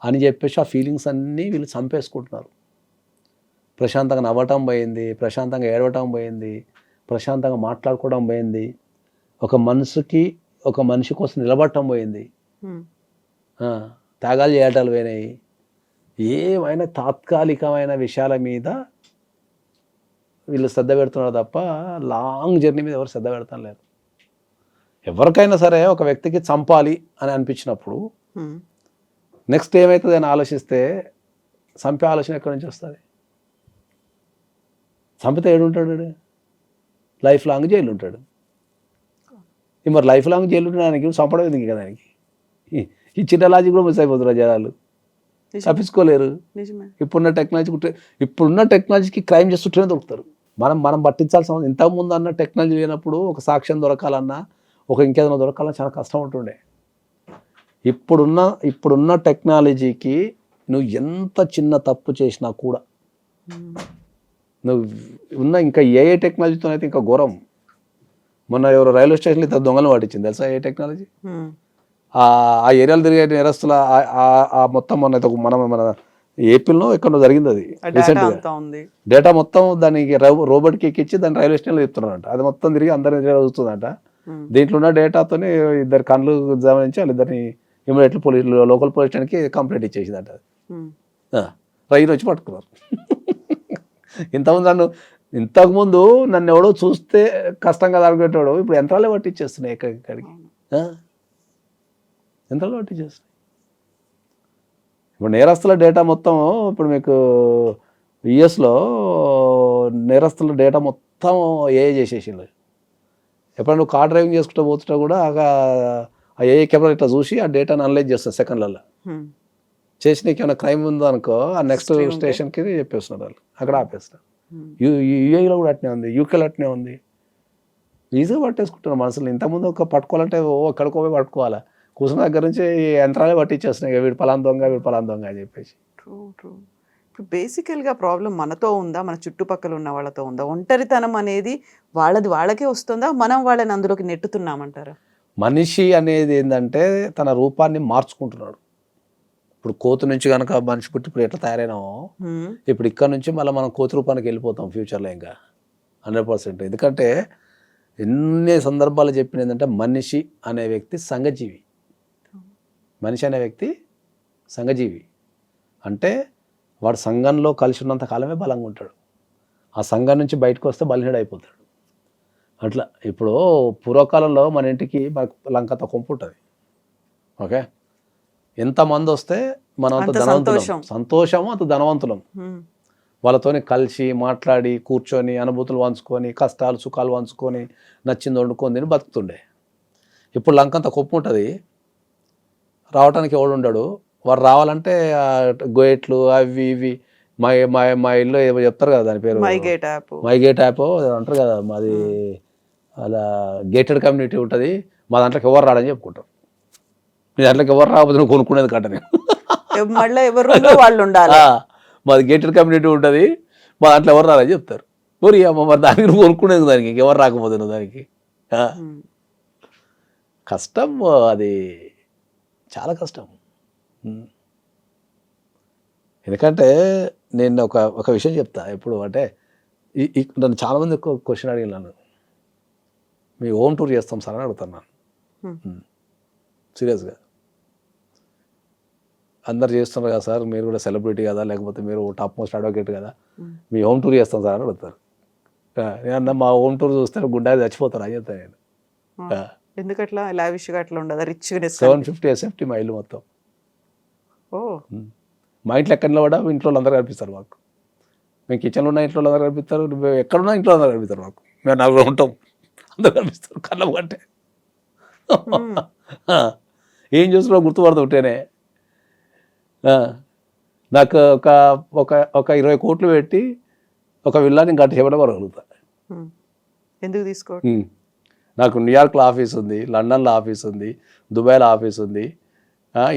అని చెప్పేసి ఆ ఫీలింగ్స్ అన్నీ వీళ్ళు చంపేసుకుంటున్నారు. ప్రశాంతంగా నవ్వటం పోయింది, ప్రశాంతంగా ఏడవటం పోయింది, ప్రశాంతంగా మాట్లాడుకోవడం పోయింది, ఒక మనిషి కోసం నిలబడటం పోయింది, త్యాగాలు చేయటాలు పోయినాయి. ఏమైనా తాత్కాలికమైన విషయాల మీద వీళ్ళు శ్రద్ధ పెడుతున్నారు తప్ప లాంగ్ జర్నీ మీద ఎవరు శ్రద్ధ పెడతాం లేరు. ఎవరికైనా సరే ఒక వ్యక్తికి చంపాలి అని అనిపించినప్పుడు నెక్స్ట్ ఏమవుతుంది అని ఆలోచిస్తే చంపే ఆలోచన ఎక్కడి నుంచి వస్తుంది? చంపితే ఏడుంటాడు, లైఫ్ లాంగ్ జైలు ఉంటాడు. మరి లైఫ్ లాంగ్ జైలు ఉండడానికి చంపడం ఎందుకు కదా? దానికి ఈ చిన్న లాజిక్ కూడా మిస్ అయిపోతున్నారు జనాలు, తప్పించుకోలేరు. ఇప్పుడున్న టెక్నాలజీకి క్రైమ్ చేస్తుంటేనే దొరుకుతారు. మనం పట్టించాల్సిన ఇంతకుముందు అన్న టెక్నాలజీ లేనప్పుడు ఒక సాక్ష్యం దొరకాలన్నా, ఒక ఇంకేదైనా దొరకాలన్నా చాలా కష్టం ఉంటుండే. ఇప్పుడున్న టెక్నాలజీకి నువ్వు ఎంత చిన్న తప్పు చేసినా కూడా నువ్వు ఇంకా ఏ టెక్నాలజీతో అయితే ఇంకా ఘోరం. మొన్న ఎవరు రైల్వే స్టేషన్లో ఇద్దరు దొంగలు పట్టించింది తెలుసా? ఏ టెక్నాలజీ? ఆ ఏరియాలో తిరిగే నేరస్తుల మొత్తం మన ఏపీలో ఎక్కడో జరిగింది అది రీసెంట్గా. డేటా మొత్తం దానికి రోబోట్కి ఎక్కించి దాన్ని రైల్వే స్టేషన్లో చెప్తున్నారంట. అది మొత్తం తిరిగి అందరినీ చూస్తుందంట. దీంట్లో ఉన్న డేటాతోనే 2 కళ్ళు గమనించి వాళ్ళిద్దరిని ఇమీడియట్లీ లోకల్ పోలీస్ స్టేషన్కి కంప్లైంట్ ఇచ్చేసిందంట. రైలు వచ్చి పట్టుకున్నారు. ఇంతకుముందు నన్ను ఎవడో చూస్తే కష్టంగా తగ్గేటోడు ఇప్పుడు యంత్రాలే పట్టించేస్తున్నాయి ఎక్కడికి. యంత్రాలు పట్టించేస్తాయి. ఇప్పుడు నేరస్తుల డేటా మొత్తం ఇప్పుడు మీకు యుఎస్లో నేరస్తుల డేటా మొత్తం ఏఐ చేసేసింది. ఎప్పుడైనా నువ్వు కార్ డ్రైవింగ్ చేసుకుంటూ పోతుంటా కూడా ఆ ఏఐ కెమెరా ఇట్లా చూసి ఆ డేటాను అనలైజ్ చేస్తుంది సెకండ్లలో. చేసి నీకు ఏమైనా క్రైమ్ ఉందో అనుకో ఆ నెక్స్ట్ స్టేషన్కి చెప్పేస్తున్నారు వాళ్ళు, అక్కడ ఆపేస్తారు. యూఏలో కూడా అట్నే ఉంది, యూకేలో అట్నే ఉంది. ఈజీగా పట్టేసుకుంటున్నారు మనుషులు. ఇంతకుముందు ఒక పట్టుకోవాలంటే ఎక్కడికో పోయి పట్టుకోవాలా, కూర్చున్న దగ్గర నుంచి యంత్రాలే పట్టించేస్తున్నాయి, వీడు పలానా దొంగ వీడు పలానా దొంగ అని చెప్పేసి. ట్రూ. ఇప్పుడు బేసికల్గా ప్రాబ్లం మనతో ఉందా, మన చుట్టుపక్కల ఉన్న వాళ్ళతో ఉందా? ఒంటరితనం అనేది వాళ్ళకే వస్తుందా, మనం వాళ్ళని అందులోకి నెట్టుతున్నామంటారా? మనిషి అనేది ఏంటంటే తన రూపాన్ని మార్చుకుంటున్నాడు. ఇప్పుడు కోతి నుంచి కనుక మనిషి పుట్టి ఇప్పుడు ఎట్లా తయారైనామో ఇప్పుడు ఇక్కడ నుంచి మళ్ళీ మనం కోతి రూపానికి వెళ్ళిపోతాం ఫ్యూచర్లో ఇంకా 100%. ఎందుకంటే ఎన్ని సందర్భాలు చెప్పిన ఏంటంటే మనిషి అనే వ్యక్తి సంఘజీవి. మనిషి అనే వ్యక్తి సంఘజీవి అంటే వాడు సంఘంలో కలిసి ఉన్నంత కాలమే బలంగా ఉంటాడు. ఆ సంఘం నుంచి బయటకు వస్తే బలహీనుడు అయిపోతాడు. అట్లా ఇప్పుడు పూర్వకాలంలో మన ఇంటికి మనకు లంకంత కొంపు ఉంటుంది. ఓకే, ఎంతమంది వస్తే మనం అంత ధనవంతులం, సంతోషము అంత ధనవంతులం. వాళ్ళతోని కలిసి మాట్లాడి కూర్చొని అనుభూతులు పంచుకొని కష్టాలు సుఖాలు పంచుకొని నచ్చింది వండుకొని తిని బతుకుతుండే. ఇప్పుడు లంకంత కొప్పు ఉంటుంది, రావడానికి ఎవడు ఉండడు. వాడు రావాలంటే గేట్లు అవి ఇవి మా ఇల్లు ఏమో చెప్తారు కదా దాని పేరు, మైగేట్ యాప్ అంటారు కదా, మాది అలా గేటెడ్ కమ్యూనిటీ ఉంటుంది, మా దాంట్లోకి ఎవరు రాడని చెప్పుకుంటాం. మీ దాంట్లోకి ఎవరు రాకపోతే నువ్వు కొనుక్కునేది కట్ట నేను మళ్ళీ ఎవరు వాళ్ళు ఉండాలి, మాది గేటెడ్ కమ్యూనిటీ ఉంటుంది, మా దాంట్లో ఎవరు రాలని చెప్తారు. ఊరి అమ్మ మరి దానికి నువ్వు కొనుక్కునేది దానికి ఎవరు రాకపోతే నువ్వు దానికి. కష్టం అది, చాలా కష్టం. ఎందుకంటే నేను ఒక విషయం చెప్తా ఎప్పుడు అంటే, నన్ను చాలామంది క్వశ్చన్ అడిగినాను, మీ హోమ్ టూర్ చేస్తాం సార్ అని అడుగుతున్నాను సీరియస్గా. అందరు చేస్తున్నారు కదా సార్, మీరు కూడా సెలబ్రిటీ కదా, లేకపోతే మీరు టాప్ మోస్ట్ అడ్వకేట్ కదా, మీ హోమ్ టూర్ చేస్తాం సార్ అని అడుగుతారు. నేను మా హోమ్ టూర్ చూస్తే గుండా చచ్చిపోతారు అని చెప్తాను నేను. ఎందుకట్లా లావిష్గా అట్లా ఉండదు, రిచ్నెస్? 750 SFT మా ఇల్లు మొత్తం. మా ఇంట్లో ఎక్కడ కూడా ఇంట్లో అందరూ కనిపిస్తారు మాకు. మేము కిచెన్లో ఉన్న ఇంట్లో అందరూ కనిపిస్తారు, ఎక్కడున్నా ఇంట్లో అందరూ కనిపిస్తారు మాకు. మేము నలుగురు ఉంటాం, అందరూ కనిపిస్తారు కళ్ళం కంటే. ఏం చూస్తున్నా గుర్తుపడతా ఉంటేనే. నాకు ఒక 20 కోట్లు పెట్టి ఒక విల్లాని గంట సేపట్లో కొనగలుగుతా. ఎందుకు తీసుకో? నాకు న్యూయార్క్లో ఆఫీస్ ఉంది, లండన్లో ఆఫీస్ ఉంది, దుబాయ్లో ఆఫీస్ ఉంది,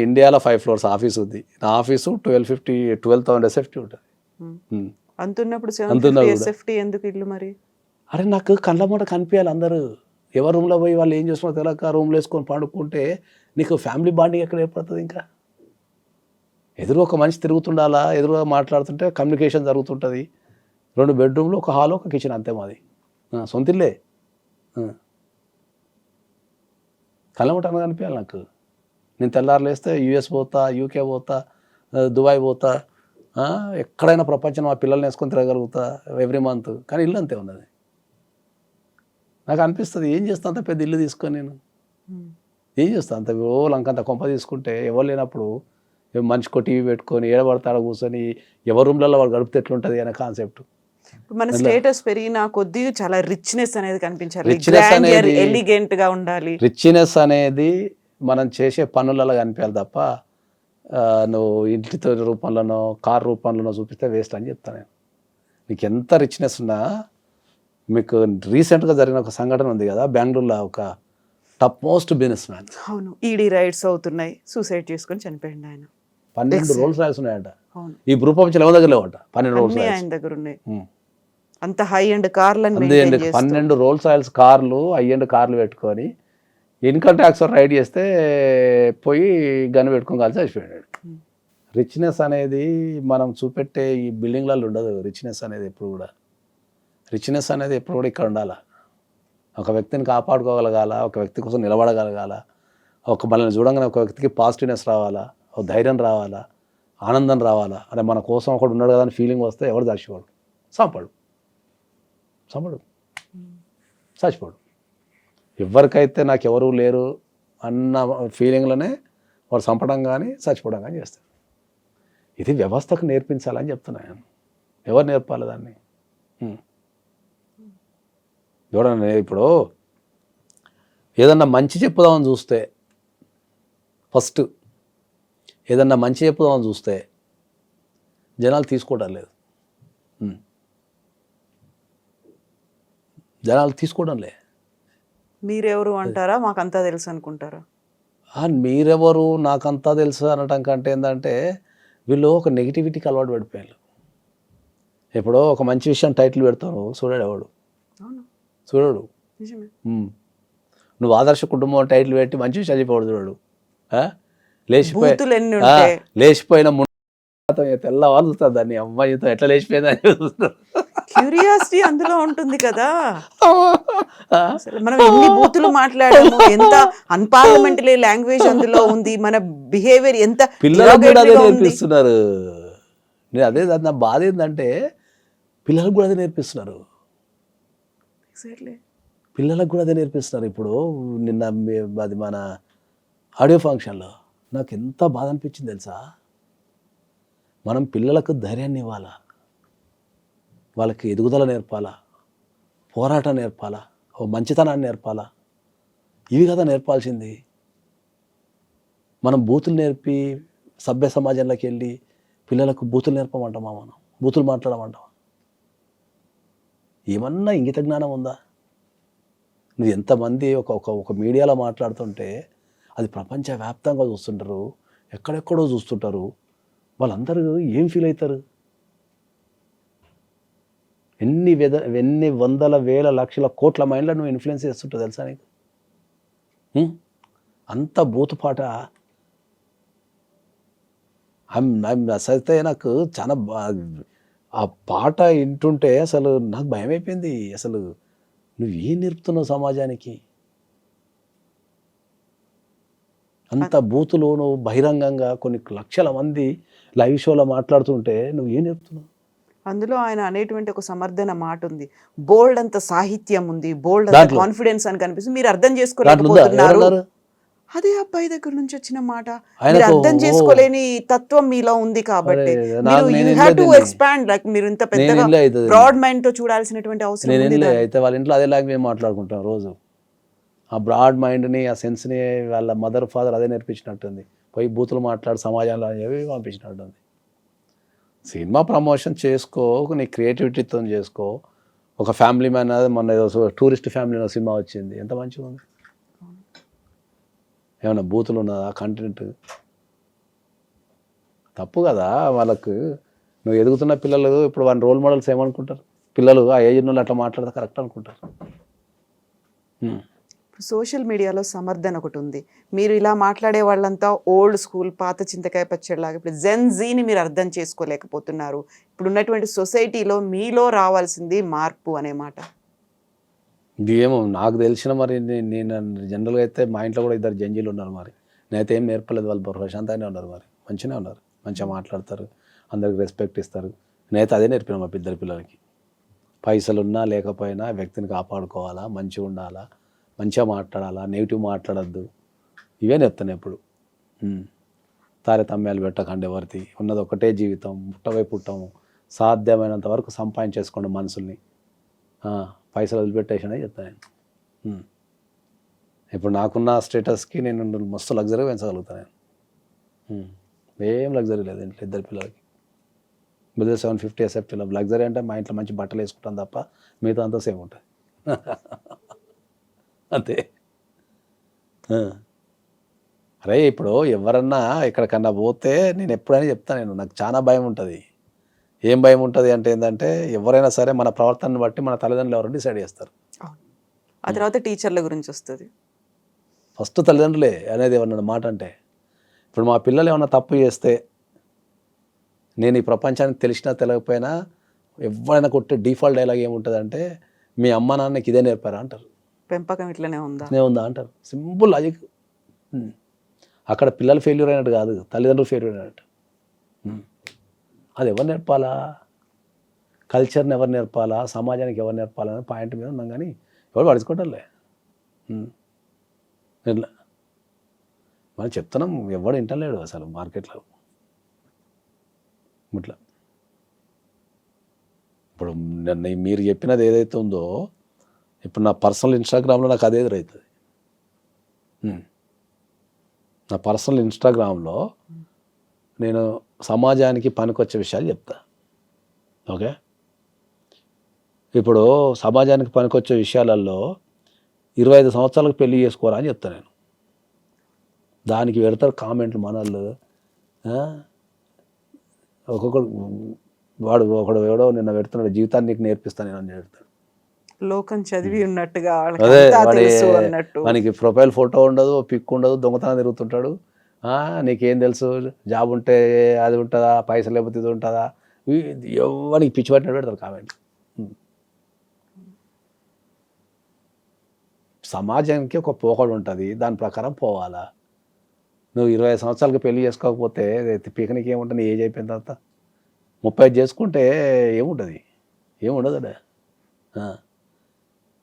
ఇండియాలో 5 floors ఆఫీస్ ఉంది. నా ఆఫీసు 12,000 SFT ఉంటుంది. అంతున్నప్పుడు 750 SFT ఎందుకు ఇల్లు మరి? అరే నాకు కళ్ళ మూట కనిపించాలి అందరూ. ఎవరు రూమ్లో పోయి వాళ్ళు ఏం చేస్తున్నారో తెలియక రూమ్లో వేసుకొని పండుకుంటే నీకు ఫ్యామిలీ బాండింగ్ ఎక్కడ ఏర్పడుతుంది? ఇంకా ఎదురు ఒక మనిషి తిరుగుతుండాలా, ఎదురుగా మాట్లాడుతుంటే కమ్యూనికేషన్ జరుగుతుంటుంది. 2 బెడ్రూమ్లు, ఒక హాల్, ఒక కిచెన్, అంతే మాది. సొంతిల్లే. కళ్ళముట కనిపించాలి నాకు. నేను తెల్లారులు వేస్తే US పోతా, UK పోతా, దుబాయ్ పోతా, ఎక్కడైనా ప్రపంచం మా పిల్లల్ని వేసుకొని తిరగలుగుతా ఎవ్రీ మంత్. కానీ ఇల్లు అంతే ఉన్నది. నాకు అనిపిస్తుంది ఏం చేస్తా అంత పెద్ద ఇల్లు తీసుకొని నేను ఏం చేస్తా అంత లంకంత కొంప తీసుకుంటే ఎవరు లేనప్పుడు మనిషికో టీవీ పెట్టుకొని ఏడబడతాడ కూర్చొని ఎవరి రూమ్లలో వాడు గడిపితే ఎట్లుంటుంది అనే కాన్సెప్ట్. మన స్టేటస్ పెరిగిన కొద్ది చాలా రిచ్నెస్ అనేది కనిపించాలి, ఎలిగెంట్ గా ఉండాలి. రిచ్నెస్ అనేది మనం చేసే పనులలో కనిపించాలి తప్ప నువ్వు ఇంటితో రూపంలోనో కార్ రూపంలోనో చూపిస్తే వేస్ట్ అని చెప్తాను నేను. నీకు ఎంత రిచ్నెస్ ఉన్నా, మీకు రీసెంట్గా జరిగిన ఒక సంఘటన ఉంది కదా బెంగళూరులో, ఒక టాప్ మోస్ట్ బిజినెస్ మ్యాన్. అవును, ఈడీ రైడ్స్ అవుతున్నాయి, సూసైడ్ చేసుకొని చనిపోయింది ఆయన. 12 రోల్స్ రాయల్స్ ఉన్నాయంట ఈ ప్రపంచంలో ఎవరి దగ్గర లేవట. 12 రోల్స్ రాయల్స్ ఆయన దగ్గర ఉన్నాయి. అంత హై అండ్ కార్లు 12 రోల్స్ రాయల్స్ కార్లు, హై అండ్ కార్లు పెట్టుకొని ఇన్కమ్ ట్యాక్స్ రైడ్ చేస్తే పోయి గన్ పెట్టుకొని కలిసి చచ్చిపోయాడు. రిచ్నెస్ అనేది మనం చూపెట్టే ఈ బిల్డింగ్లలో ఉండదు. రిచ్నెస్ అనేది ఎప్పుడు కూడా ఇక్కడ ఉండాలి. ఒక వ్యక్తిని కాపాడుకోగలగాల, ఒక వ్యక్తి కోసం నిలబడగలగాల, ఒక మనల్ని చూడంగానే ఒక వ్యక్తికి పాజిటివ్నెస్ రావాలా, ఒక ధైర్యం రావాలా, ఆనందం రావాలా. అరే మన కోసం ఒకడు ఉన్నాడు కదా అని ఫీలింగ్ వస్తే ఎవరు చచ్చిపోడు, చచ్చిపోడు. ఎవరికైతే నాకు ఎవరు లేరు అన్న ఫీలింగ్లోనే వాడు చంపడం కానీ చచ్చిపోవడం కానీ చేస్తాడు. ఇది వ్యవస్థకు నేర్పించాలని చెప్తున్నాను. ఎవరు నేర్పాలి దాన్ని? ఎవడన్నా ఇప్పుడు ఏదన్నా మంచి చెప్పుదామని చూస్తే, ఫస్ట్ ఏదన్నా మంచి చెప్పుదామని చూస్తే జనాలు తీసుకోవడం లేదు. జనాలు తీసుకోవడం లే. మీరెవరు అంటారా, మాకంతా తెలుసు అనుకుంటారా? మీరెవరు నాకంతా తెలుసు అనటం కంటే ఏంటంటే వీళ్ళు ఒక నెగిటివిటీకి అలవాటు పడిపోయారు. ఇప్పుడు ఒక మంచి విషయం టైటిల్ పెడతాను, చూడాడు ఎవడు? అవును, చూడడు. నిజమే. నువ్వు ఆదర్శ కుటుంబం టైటిల్ పెట్టి మంచి విషయాలు చెప్పాడు చూడడు. బూతులు ఎన్ని ఉంటాయి? లేచిపోయిన తెల్లవారు చూస్తారు దాన్ని, అమ్మాయితో ఎట్లా లేచిపోయిందని చూస్తారు. క్యూరియాసిటీ అందులో ఉంటుంది కదా. అసలు మనం ఎన్ని బూతులు మాట్లాడాము, ఎంత అన్పార్లమెంటరీ లాంగ్వేజ్ అందులో ఉంది, మన బిహేవియర్ ఎంత పిల్లలకు కూడా అదే నేర్పిస్తున్నారు. నేను అదే నా బాధ ఏంటంటే పిల్లలకు కూడా అదే నేర్పిస్తున్నారు. పిల్లలకు కూడా అదే నేర్పిస్తున్నారు. ఇప్పుడు నిన్న అది మన ఆడియో ఫంక్షన్లో నాకు ఎంత బాధ అనిపించింది తెలుసా? మనం పిల్లలకు ధైర్యాన్ని ఇవ్వాలా, వాళ్ళకి ఎదుగుదల నేర్పాలా, పోరాటం నేర్పాలా, ఓ మంచితనాన్ని నేర్పాలా. ఇవి కదా నేర్పాల్సింది. మనం బూతులు నేర్పి సభ్య సమాజంలోకి వెళ్ళి పిల్లలకు బూతులు నేర్పమంటామా? మనం బూతులు మాట్లాడమంటామా? ఏమన్నా ఇంగిత జ్ఞానం ఉందా? నువ్వు ఎంతమంది ఒక మీడియాలో మాట్లాడుతుంటే అది ప్రపంచవ్యాప్తంగా చూస్తుంటారు, ఎక్కడెక్కడో చూస్తుంటారు. వాళ్ళందరూ ఏం ఫీల్ అవుతారు? ఎన్ని వందల వేల లక్షల కోట్ల మైండ్లో నువ్వు ఇన్ఫ్లుయెన్స్ చేస్తుంటావు తెలుసా నీకు? అంత బూతుపాట. అసలు నాకు చాలా ఆ పాట వింటుంటే అసలు నాకు భయం అయిపోయింది. అసలు నువ్వు ఏం నేర్పుతున్నావు సమాజానికి? అంత బూతులు నువ్వు బహిరంగంగా కొన్ని లక్షల మంది లైవ్ షోలో మాట్లాడుతుంటే నువ్వు ఏం నేర్పుతున్నావు? అందులో ఆయన అనేటువంటి ఒక సమర్థన మాట ఉంది, బోల్డ్ అంత సాహిత్యం ఉంది, బోల్డ్ అంత కాన్ఫిడెన్స్ అని కనిపిస్తుంది, మీరు అర్థం చేసుకోలేకపోతున్నారు. అదే అబ్బాయి దగ్గర నుంచి వచ్చిన మాట. మీరు అర్థం చేసుకోలేని తత్వం మీలో ఉంది కాబట్టి మీరు you have to expand. Like మీరు ఇంత పెద్దగా బ్రాడ్ మైండ్ తో చూడాల్సినటువంటి అవసరం ఉంది. అయితే వాళ్ళ ఇంట్లో అదే లాంగ్వేజ్ మాట్లాడుకుంటాం రోజు. ఆ బ్రాడ్ మైండ్ని, ఆ సెన్స్ని వాళ్ళ మదర్ ఫాదర్ అదే నేర్పించినట్టుంది. పోయి బూతులు మాట్లాడి సమాజంలో అనేవి పంపించినట్టుంది. సినిమా ప్రమోషన్ చేసుకో, నీ క్రియేటివిటీతో చేసుకో. ఒక ఫ్యామిలీ మ్యాన్ అనేది మొన్న ఏదో టూరిస్ట్ ఫ్యామిలీ సినిమా వచ్చింది, ఎంత మంచిగా ఉంది. ఏమన్నా బూతులు ఉన్నదా? కంటెంట్ తప్పు కదా వాళ్ళకు. నువ్వు ఎదుగుతున్న పిల్లలు ఇప్పుడు వాళ్ళ రోల్ మోడల్స్ ఏమనుకుంటారు? పిల్లలు ఆ ఏజ్ వాళ్ళు అట్లా మాట్లాడితే కరెక్ట్ అనుకుంటారు. సోషల్ మీడియాలో సమర్థన ఒకటి ఉంది. మీరు ఇలా మాట్లాడే వాళ్ళంతా ఓల్డ్ స్కూల్, పాత చింతకాయ పచ్చడిలాగా. ఇప్పుడు జెన్జీని మీరు అర్థం చేసుకోలేకపోతున్నారు. ఇప్పుడు ఉన్నటువంటి సొసైటీలో మీలో రావాల్సింది మార్పు అనే మాట. ఏమో నాకు తెలిసిన మరి నేను జనరల్గా అయితే మా ఇంట్లో కూడా ఇద్దరు జంజీలు ఉన్నారు. మరి నేనైతే ఏం నేర్పలేదు. వాళ్ళు ప్రశాంతంగానే ఉన్నారు, మరి మంచిగానే ఉన్నారు, మంచిగా మాట్లాడతారు, అందరికి రెస్పెక్ట్ ఇస్తారు. నేనైతే అదే నేర్పిన మా ఇద్దరు పిల్లలకి. పైసలున్నా లేకపోయినా వ్యక్తిని కాపాడుకోవాలా, మంచిగా ఉండాలా, మంచిగా మాట్లాడాలా, నెగిటివ్ మాట్లాడద్దు. ఇవే నేర్పుతాను ఎప్పుడు. తారతమ్యాలు పెట్టకండి ఎవరిది. ఉన్నది ఒకటే జీవితం, పుట్టవై పుట్టము, సాధ్యమైనంత వరకు సంపాదించేసుకోండి మనుషుల్ని. పైసలు వదిలిపెట్టేసానే చెప్తాను నేను. ఇప్పుడు నాకున్న స్టేటస్కి నేను మస్తు లగ్జరీ పెంచగలుగుతాను నేను. ఏం లగ్జరీ లేదు ఇంట్లో ఇద్దరు పిల్లలకి. బిలో 750 ఎసెప్ట్. లగ్జరీ అంటే మా ఇంట్లో మంచి బట్టలు వేసుకుంటాను తప్ప మిగతా అంతా సేమ్ ఉంటుంది అంతే. అరే ఇప్పుడు ఎవరన్నా ఎక్కడికన్నా పోతే నేను ఎప్పుడైనా చెప్తాను, నాకు చాలా భయం ఉంటుంది. ఏం భయం ఉంటుంది అంటే ఏంటంటే ఎవరైనా సరే మన ప్రవర్తనను బట్టి మన తల్లిదండ్రులు ఎవరు డిసైడ్ చేస్తారు. ఆ తర్వాత టీచర్ల గురించి వస్తుంది. ఫస్ట్ తల్లిదండ్రులే అనేది ఏమన్నా మాట అంటే. ఇప్పుడు మా పిల్లలు ఏమన్నా తప్పు చేస్తే నేను ఈ ప్రపంచానికి తెలిసినా తెలియకపోయినా ఎవరైనా కొట్టే డిఫాల్ట్ డైలాగ్ ఏముంటుంది అంటే, మీ అమ్మ నాన్నకి ఇదే నేర్పారా అంటారు. పెంపకం ఇట్లనే ఉందా అంటారు. Simple logic. అక్కడ పిల్లలు ఫెయిల్యూర్ అయినట్టు కాదు, తల్లిదండ్రులు ఫెయిల్యూర్ అయినట్టు. అది ఎవరు నేర్పాలా? కల్చర్ని ఎవరు నేర్పాలా, సమాజానికి ఎవరు నేర్పాలా అనే పాయింట్ మీద ఉన్నాం. కానీ ఎవరు పడుచుకోవటంలే. మనం చెప్తున్నాం, ఎవడు వింటలేడు అసలు మార్కెట్లో. ఇట్లా ఇప్పుడు మీరు చెప్పినది ఏదైతే ఉందో, ఇప్పుడు నా పర్సనల్ ఇన్స్టాగ్రామ్లో నాకు అదే ఎదురవుతుంది. నా పర్సనల్ ఇన్స్టాగ్రామ్లో నేను సమాజానికి పనికొచ్చే విషయాలు చెప్తా. ఓకే, ఇప్పుడు సమాజానికి పనికొచ్చే విషయాలలో 25 సంవత్సరాలకు పెళ్లి చేసుకోరా అని చెప్తాను నేను. దానికి పెడతారు కామెంట్లు మనోళ్ళు. ఒక్కొక్కడు ఒకడు ఎవడో నిన్న పెడుతున్నాడు, జీవితాన్ని నీకు నేర్పిస్తాను నేను అని పెడతాడు. లోకం చదివి ఉన్నట్టుగా అదే తెలుసు అన్నట్టు. మనకి ప్రొఫైల్ ఫోటో ఉండదు, పిక్ ఉండదు, దొంగతనం తిరుగుతుంటాడు. నీకేం తెలుసు, జాబ్ ఉంటే అది ఉంటుందా, పైసలు లేకపోతే ఇది ఉంటుందా, ఎవరికి పిచ్చి పట్టినట్టు పెడతారు కామెంట్. సమాజానికి ఒక పోకడు ఉంటుంది, దాని ప్రకారం పోవాలా. నువ్వు 25 సంవత్సరాలకి పెళ్లి చేసుకోకపోతే పీకనికి ఏముంటుంది, ఏజ్ అయిపోయిన తర్వాత 35 చేసుకుంటే ఏముంటుంది, ఏముండదు.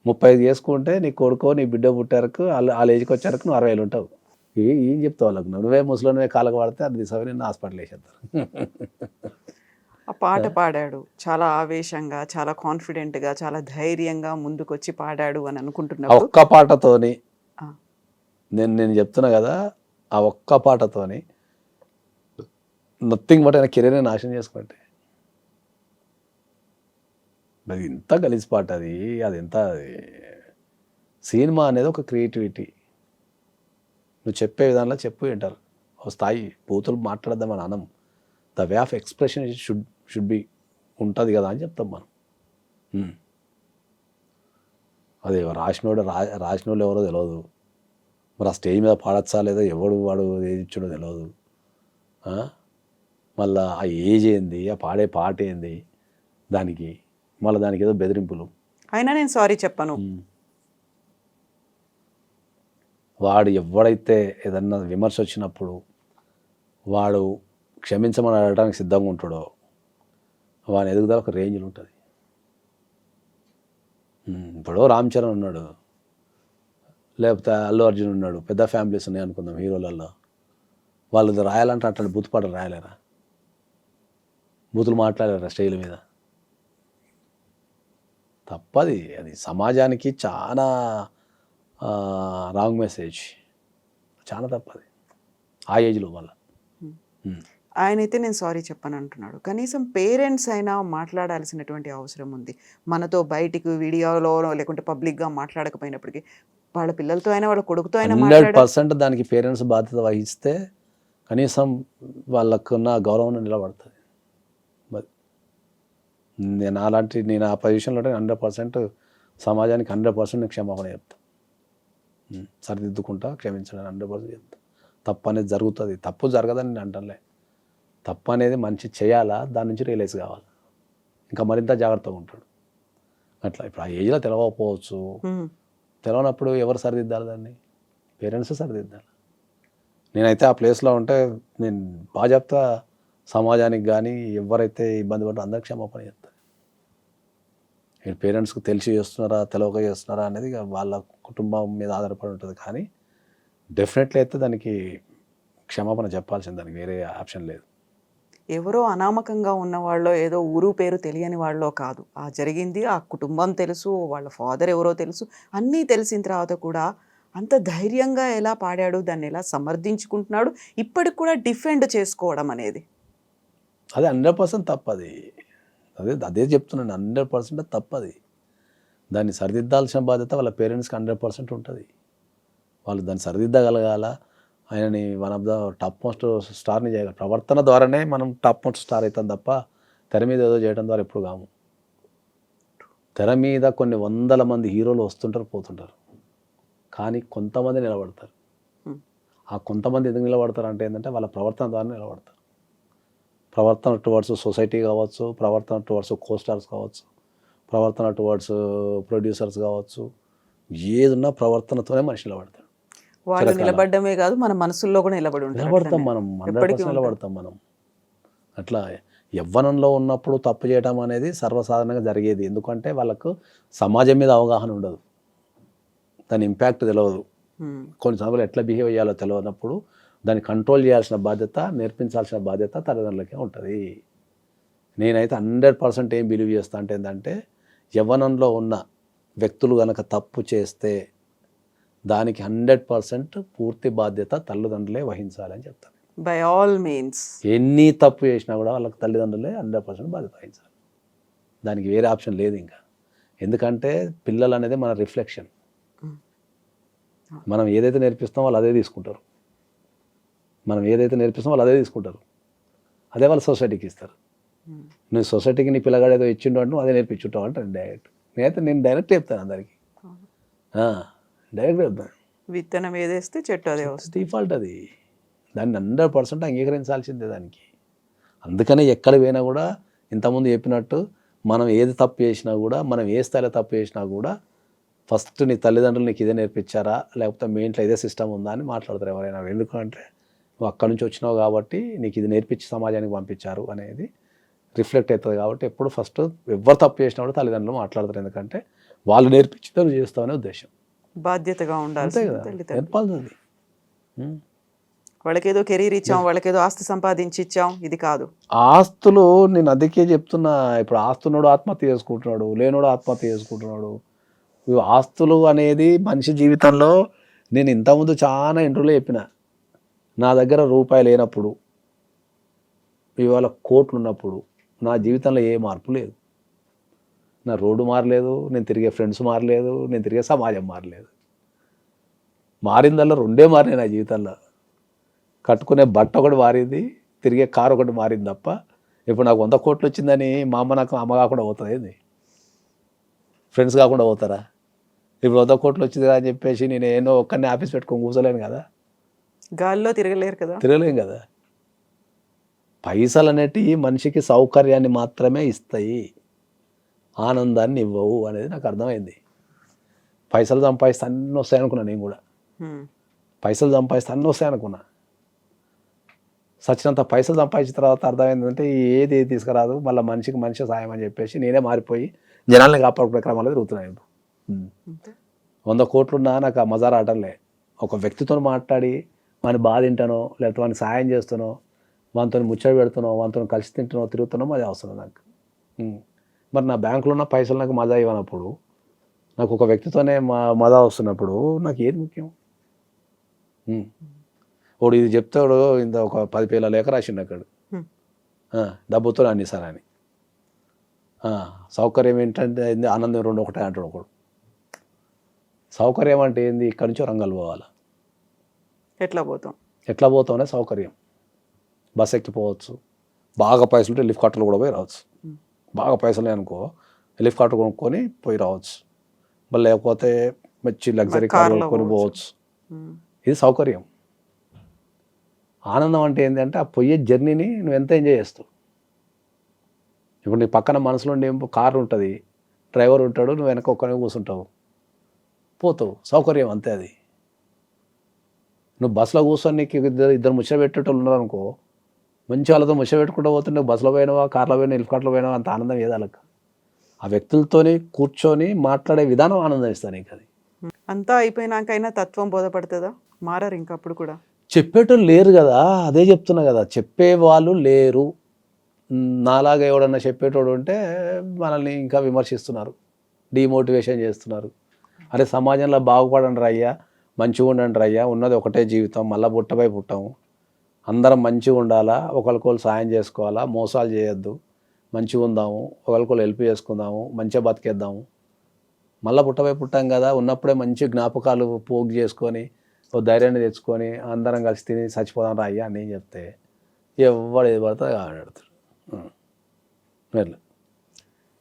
35 చేసుకుంటే నీ కొడుకో నీ బిడ్డ పుట్టారకు వాళ్ళ ఏజ్కి వచ్చారకు నువ్వు 60 ఉంటావు. ఏం చెప్తావు వాళ్ళకు? నువ్వే ముసలినే కాళ్ళకు పడితే అది దిశ నిన్ను హాస్పిటల్ వేసేస్తారు. ఆ పాట పాడాడు చాలా ఆవేశంగా, చాలా కాన్ఫిడెంట్గా, చాలా ధైర్యంగా ముందుకొచ్చి పాడాడు అని అనుకుంటున్నాను. ఒక్క పాటతోని నేను చెప్తున్నా కదా, ఆ ఒక్క పాటతోని నథింగ్ బట్ ఆయన కెరీర్ని నాశనం చేసుకుంటే. అది ఎంత గలీజ్ పాట అది. ఎంత సినిమా అనేది ఒక క్రియేటివిటీ. నువ్వు చెప్పే విధానంలో చెప్పు వింటారు. ఒక స్థాయి బూతులు మాట్లాడదామని అనం. The way of expression should be ఉంటుంది కదా అని చెప్తాం మనం. అదే రాసినోళ్ళు ఎవరో తెలియదు. మరి ఆ స్టేజ్ మీద పాడచ్చా లేదా, ఎవడు వాడు ఏది ఇచ్చాడో తెలియదు. మళ్ళీ ఆ ఏజ్ ఏంది, ఆ పాడే పాట ఏంది, మళ్ళీ దానికి ఏదో బెదిరింపులు. అయినా నేను సారీ చెప్పను. వాడు ఎవడైతే ఏదన్నా విమర్శ వచ్చినప్పుడు వాడు క్షమించమని అడగడానికి సిద్ధంగా ఉంటాడో వాని ఎదుగుదల ఒక రేంజ్లో ఉంటుంది. ఇప్పుడు రామ్ చరణ్ ఉన్నాడు, లేకపోతే అల్లు అర్జున్ ఉన్నాడు, పెద్ద ఫ్యామిలీస్ ఉన్నాయి అనుకుందాం హీరోలలో. వాళ్ళు రాయాలంటే అట్లాంటి బూతు పాటలు రాయలేరా? బూతులు మాట్లాడలేరా స్టేజ్ మీద? తప్పది. అది సమాజానికి చాలా రాంగ్ మెసేజ్, చాలా తప్పది ఆ ఏజ్లో వల్ల. ఆయనైతే నేను సారీ చెప్పను అంటున్నాడు. కనీసం పేరెంట్స్ అయినా మాట్లాడాల్సినటువంటి అవసరం ఉంది. మనతో బయటికి వీడియోలో లేకుంటే పబ్లిక్గా మాట్లాడకపోయినప్పటికీ వాళ్ళ పిల్లలతో అయినా వాళ్ళ కొడుకుతో అయినా 100% దానికి పేరెంట్స్ బాధ్యత వహిస్తే కనీసం వాళ్ళకున్న గౌరవం నిలబడుతుంది. నేను ఆ పొజిషన్లో 100% సమాజానికి 100% క్షమాపణ చెప్తాను. సరిదిద్దుకుంటా, క్షమించడం 100% చెప్తా. తప్పు అనేది జరుగుతుంది, తప్పు జరగదని నేను అంటలే. తప్పు అనేది మంచి చేయాలా, దాని నుంచి రియలైజ్ కావాలి, ఇంకా మరింత జాగ్రత్తగా ఉంటాడు. అట్లా ఇప్పుడు ఆ ఏజ్లో తెలవకపోవచ్చు. తెలవనప్పుడు ఎవరు సరిదిద్దాలి దాన్ని? పేరెంట్స్ సరిదిద్దాలి. నేనైతే ఆ ప్లేస్లో ఉంటే నేను బాగా చెప్తా సమాజానికి, కానీ ఎవరైతే ఇబ్బంది పడ్డారో అందరికి క్షమాపణ చెప్తాను. మీరు పేరెంట్స్కి తెలిసి చేస్తున్నారా, తెలవక చేస్తున్నారా అనేది వాళ్ళ కుటుంబం మీద ఆధారపడి ఉంటుంది. కానీ డెఫినెట్లీ అయితే దానికి క్షమాపణ చెప్పాల్సింది, దానికి వేరే ఆప్షన్ లేదు. ఎవరో అనామకంగా ఉన్న వాళ్ళో, ఏదో ఊరు పేరు తెలియని వాళ్ళో కాదు. ఆ జరిగింది, ఆ కుటుంబం తెలుసు, వాళ్ళ ఫాదర్ ఎవరో తెలుసు, అన్నీ తెలిసిన తర్వాత కూడా అంత ధైర్యంగా ఎలా పాడాడు, దాన్ని ఎలా సమర్థించుకుంటున్నాడు, ఇప్పటికి కూడా డిఫెండ్ చేసుకోవడం అనేది అది 100% తప్పది. అదే చెప్తున్నాను, 100% తప్పది. దాన్ని సరిదిద్దాల్సిన బాధ్యత వాళ్ళ పేరెంట్స్కి 100% ఉంటుంది. వాళ్ళు దాన్ని సరిదిద్దగలగాల. ఆయనని one of the top most స్టార్ని చేయగల ప్రవర్తన ద్వారానే మనం టాప్ మోస్ట్ స్టార్ అవుతాం తప్ప తెర మీద ఏదో చేయడం ద్వారా ఎప్పుడు కాము. తెర మీద కొన్ని వందల మంది హీరోలు వస్తుంటారు, పోతుంటారు, కానీ కొంతమంది నిలబడతారు. ఆ కొంతమంది ఎందుకు నిలబడతారు అంటే ఏంటంటే వాళ్ళ ప్రవర్తన ద్వారా నిలబడతారు. ప్రవర్తన టువర్డ్స్ సొసైటీ కావచ్చు, ప్రవర్తన టువర్డ్స్ కోస్టార్స్ కావచ్చు, ప్రవర్తన టువర్డ్స్ ప్రొడ్యూసర్స్ కావచ్చు, ఏదున్నా ప్రవర్తనతోనే మనిషి నిలబడతాడు. వాళ్ళు నిలబడమే కాదు, మన మనసుల్లో కూడా నిలబడతాం మనం, 100% నిలబడతాం మనం. అట్లా యవ్వనంలో ఉన్నప్పుడు తప్పు చేయడం అనేది సర్వసాధారణంగా జరిగేది. ఎందుకంటే వాళ్ళకు సమాజం మీద అవగాహన ఉండదు, దాని ఇంపాక్ట్ తెలియదు, కొన్ని సమయంలో ఎట్లా బిహేవ్ చేయాలో తెలియనప్పుడు దాన్ని కంట్రోల్ చేయాల్సిన బాధ్యత, నేర్పించాల్సిన బాధ్యత తల్లిదండ్రులకే ఉంటుంది. నేనైతే 100% ఏం బిలీవ్ చేస్తా అంటే ఏంటంటే, యవ్వనంలో ఉన్న వ్యక్తులు కనుక తప్పు చేస్తే దానికి 100% పూర్తి బాధ్యత తల్లిదండ్రులే వహించాలని చెప్తాను. బై ఆల్ మీన్స్ ఎన్ని తప్పు చేసినా కూడా వాళ్ళకి తల్లిదండ్రులే 100% బాధ్యత వహించాలి. దానికి వేరే ఆప్షన్ లేదు ఇంకా. ఎందుకంటే పిల్లలు అనేది మన రిఫ్లెక్షన్. మనం ఏదైతే నేర్పిస్తామో వాళ్ళు అదే తీసుకుంటారు. అదే వాళ్ళు సొసైటీకి ఇస్తారు. నువ్వు సొసైటీకి నీ పిల్లగాడు ఏదో ఇచ్చిండు అంటే నువ్వు అదే నేర్పించుంటావు అంటాను డైరెక్ట్. నేను డైరెక్ట్ చెప్తాను అందరికి, డైరెక్ట్ చెప్తాను. విత్తనం ఏదేస్తే చెట్టు అదే వస్తుంది. డిఫాల్ట్ అది. దాన్ని 100% అంగీకరించాల్సిందే దానికి. అందుకనే ఎక్కడ పోయినా కూడా ఇంతకుముందు చెప్పినట్టు మనం ఏది తప్పు చేసినా కూడా, మనం ఏ స్థాయిలో తప్పు చేసినా కూడా ఫస్ట్ నీ తల్లిదండ్రులు నీకు ఇదే నేర్పించారా, లేకపోతే మీ ఇంట్లో ఇదే సిస్టమ్ ఉందా అని మాట్లాడతారు ఎవరైనా. ఎందుకంటే నువ్వు అక్కడి నుంచి వచ్చినావు కాబట్టి నీకు ఇది నేర్పించి సమాజానికి పంపించారు అనేది రిఫ్లెక్ట్ అవుతుంది. కాబట్టి ఎప్పుడు ఫస్ట్ ఎవరు తప్పు చేసినా కూడా తల్లిదండ్రులు మాట్లాడతారు. ఎందుకంటే వాళ్ళు నేర్పించితే నువ్వు చేస్తావనే ఉద్దేశం. బాధ్యతగా ఉండాలి కదా, నేర్పాల్సింది. వాళ్ళకేదో కెరీర్ ఇచ్చాం, వాళ్ళకేదో ఆస్తి సంపాదించి ఇచ్చాం, ఇది కాదు. ఆస్తులు నేను అందుకే చెప్తున్నా. ఇప్పుడు ఆస్తున్నోడు ఆత్మహత్య చేసుకుంటున్నాడు, లేనోడు ఆత్మహత్య చేసుకుంటున్నాడు. ఆస్తులు అనేది మనిషి జీవితంలో, నేను ఇంతకుముందు చాలా ఇంటర్వ్యూలో చెప్పిన, నా దగ్గర రూపాయి లేనప్పుడు, ఇవాళ కోట్లు ఉన్నప్పుడు నా జీవితంలో ఏ మార్పు లేదు. నా రోడ్డు మారలేదు, నేను తిరిగే ఫ్రెండ్స్ మారలేదు, నేను తిరిగే సమాజం మారలేదు. మారిందల్లా రెండే మారినాయి నా జీవితంలో. కట్టుకునే బట్ట ఒకటి మారింది, తిరిగే కారు ఒకటి మారింది తప్ప. ఇప్పుడు నాకు 100 కోట్లు వచ్చిందని మా అమ్మ నాకు అమ్మ కాకుండా పోతుంది ఏంది? ఫ్రెండ్స్ కాకుండా పోతారా? ఇప్పుడు 100 కోట్లు వచ్చింది అని చెప్పేసి నేను ఏదో ఒక్కరిని ఆఫీస్ పెట్టుకొని కూర్చోలేను కదా, గాల్లో తిరగలేరు కదా, తిరగలేం కదా. పైసలు అనేటివి మనిషికి సౌకర్యాన్ని మాత్రమే ఇస్తాయి, ఆనందాన్ని ఇవ్వవు అనేది నాకు అర్థమైంది. పైసలు సంపాదిస్తే అన్నీ వస్తాయి అనుకున్నా నేను కూడా. పైసలు సంపాదిస్తే అన్నీ వస్తాయి అనుకున్నా. సచ్చినంత పైసలు సంపాదించిన తర్వాత అర్థమైందంటే ఏది తీసుకురాదు, మళ్ళీ మనిషికి మనిషి సాయం అని చెప్పేసి నేనే మారిపోయి జనాల్ని కాపాడుకునే క్రమంలో తిరుగుతున్నాను. 100 కోట్లున్నా నాకు ఆ మజారా ఆటలే. ఒక వ్యక్తితో మాట్లాడి వాని బాధ తింటానో, లేకపోతే వానికి సాయం చేస్తానో, వానితో ముచ్చట పెడుతున్నావు, వానితో కలిసి తింటున్నావు, తిరుగుతున్నావు, మజా వస్తుంది నాకు. మరి నా బ్యాంకులో ఉన్న పైసలు నాకు మజా ఇవ్వనప్పుడు, నాకు ఒక వ్యక్తితోనే మజా వస్తున్నప్పుడు నాకు ఏది ముఖ్యం? వాడు ఇది చెప్తాడు, ఇంత ఒక 10 పేల లేఖ రాసిండు అక్కడ, డబ్బుతో అన్ని సార్ అని. సౌకర్యం ఏంటంటే ఆనందం రెండు ఒకటే అంటాడు ఒకడు. సౌకర్యం అంటే ఏంది? ఇక్కడి నుంచి రంగాలు పోవాలి. ఎట్లా పోతాం అనేది సౌకర్యం. బస్ ఎక్కిపోవచ్చు, బాగా పైసలు ఉంటే లిఫ్ట్ కార్టర్లు కూడా పోయి రావచ్చు. బాగా పైసలు అనుకో లిఫ్ట్ కార్టర్ కొనుక్కొని పోయి రావచ్చు. మళ్ళీ లేకపోతే మంచి లగ్జరీ కార్ కొనుక్కొని పోవచ్చు. ఇది సౌకర్యం. ఆనందం అంటే ఏంటంటే ఆ పోయే జర్నీని నువ్వు ఎంత ఎంజాయ్ చేస్తావు. ఇప్పుడు నీ పక్కన మనసులో కారు ఉంటుంది, డ్రైవర్ ఉంటాడు, నువ్వు వెనక ఒక్కనే కూర్చుంటావు, పోతావు. సౌకర్యం అంతే అది. నువ్వు బస్సులో కూర్చొని నీకు ఇద్దరు ముచ్చట పెట్టేటోళ్ళు ఉన్నారు అనుకో, మంచి వాళ్ళతో ముచ్చట పెట్టుకుంటూ పోతే నువ్వు బస్సులో పోయినావా, కార్లో పోయినా, లిఫ్ట్ కార్ట్లో పోయినావా, అంత ఆనందం ఏదాలకు. ఆ వ్యక్తులతోని కూర్చొని మాట్లాడే విధానం ఆనందం ఇస్తాను నీకు. అది అంతా అయిపోయినాకైనా తత్వం బోధపడుతుందా? మారారు ఇంకా అప్పుడు కూడా? చెప్పేటోళ్ళు లేరు కదా, అదే చెప్తున్నా కదా, చెప్పేవాళ్ళు లేరు. నాలాగా ఎవడన్నా చెప్పేటోడు ఉంటే మనల్ని ఇంకా విమర్శిస్తున్నారు, డిమోటివేషన్ చేస్తున్నారు. అరే సమాజంలో బాగుపడండి రయ్యా, మంచిగా ఉండండి రయ్యా, ఉన్నది ఒకటే జీవితం, మళ్ళీ పుట్టపై పుట్టాము, అందరం మంచిగా ఉండాలా, ఒకరికొకరు సాయం చేసుకోవాలా, మోసాలు చేయొద్దు, మంచిగా ఉందాము, ఒకరికొకరు హెల్ప్ చేసుకుందాము, మంచిగా బతికేద్దాము, మళ్ళీ పుట్టపై పుట్టాం కదా, ఉన్నప్పుడే మంచి జ్ఞాపకాలు పోగు చేసుకొని ఓ ధైర్యాన్ని తెచ్చుకొని అందరం కలిసి తిని చచ్చిపోదాం రాయ్యా అని నేను చెప్తే ఎవడు ఏది పడుతుంది ఆడాడుతాడు.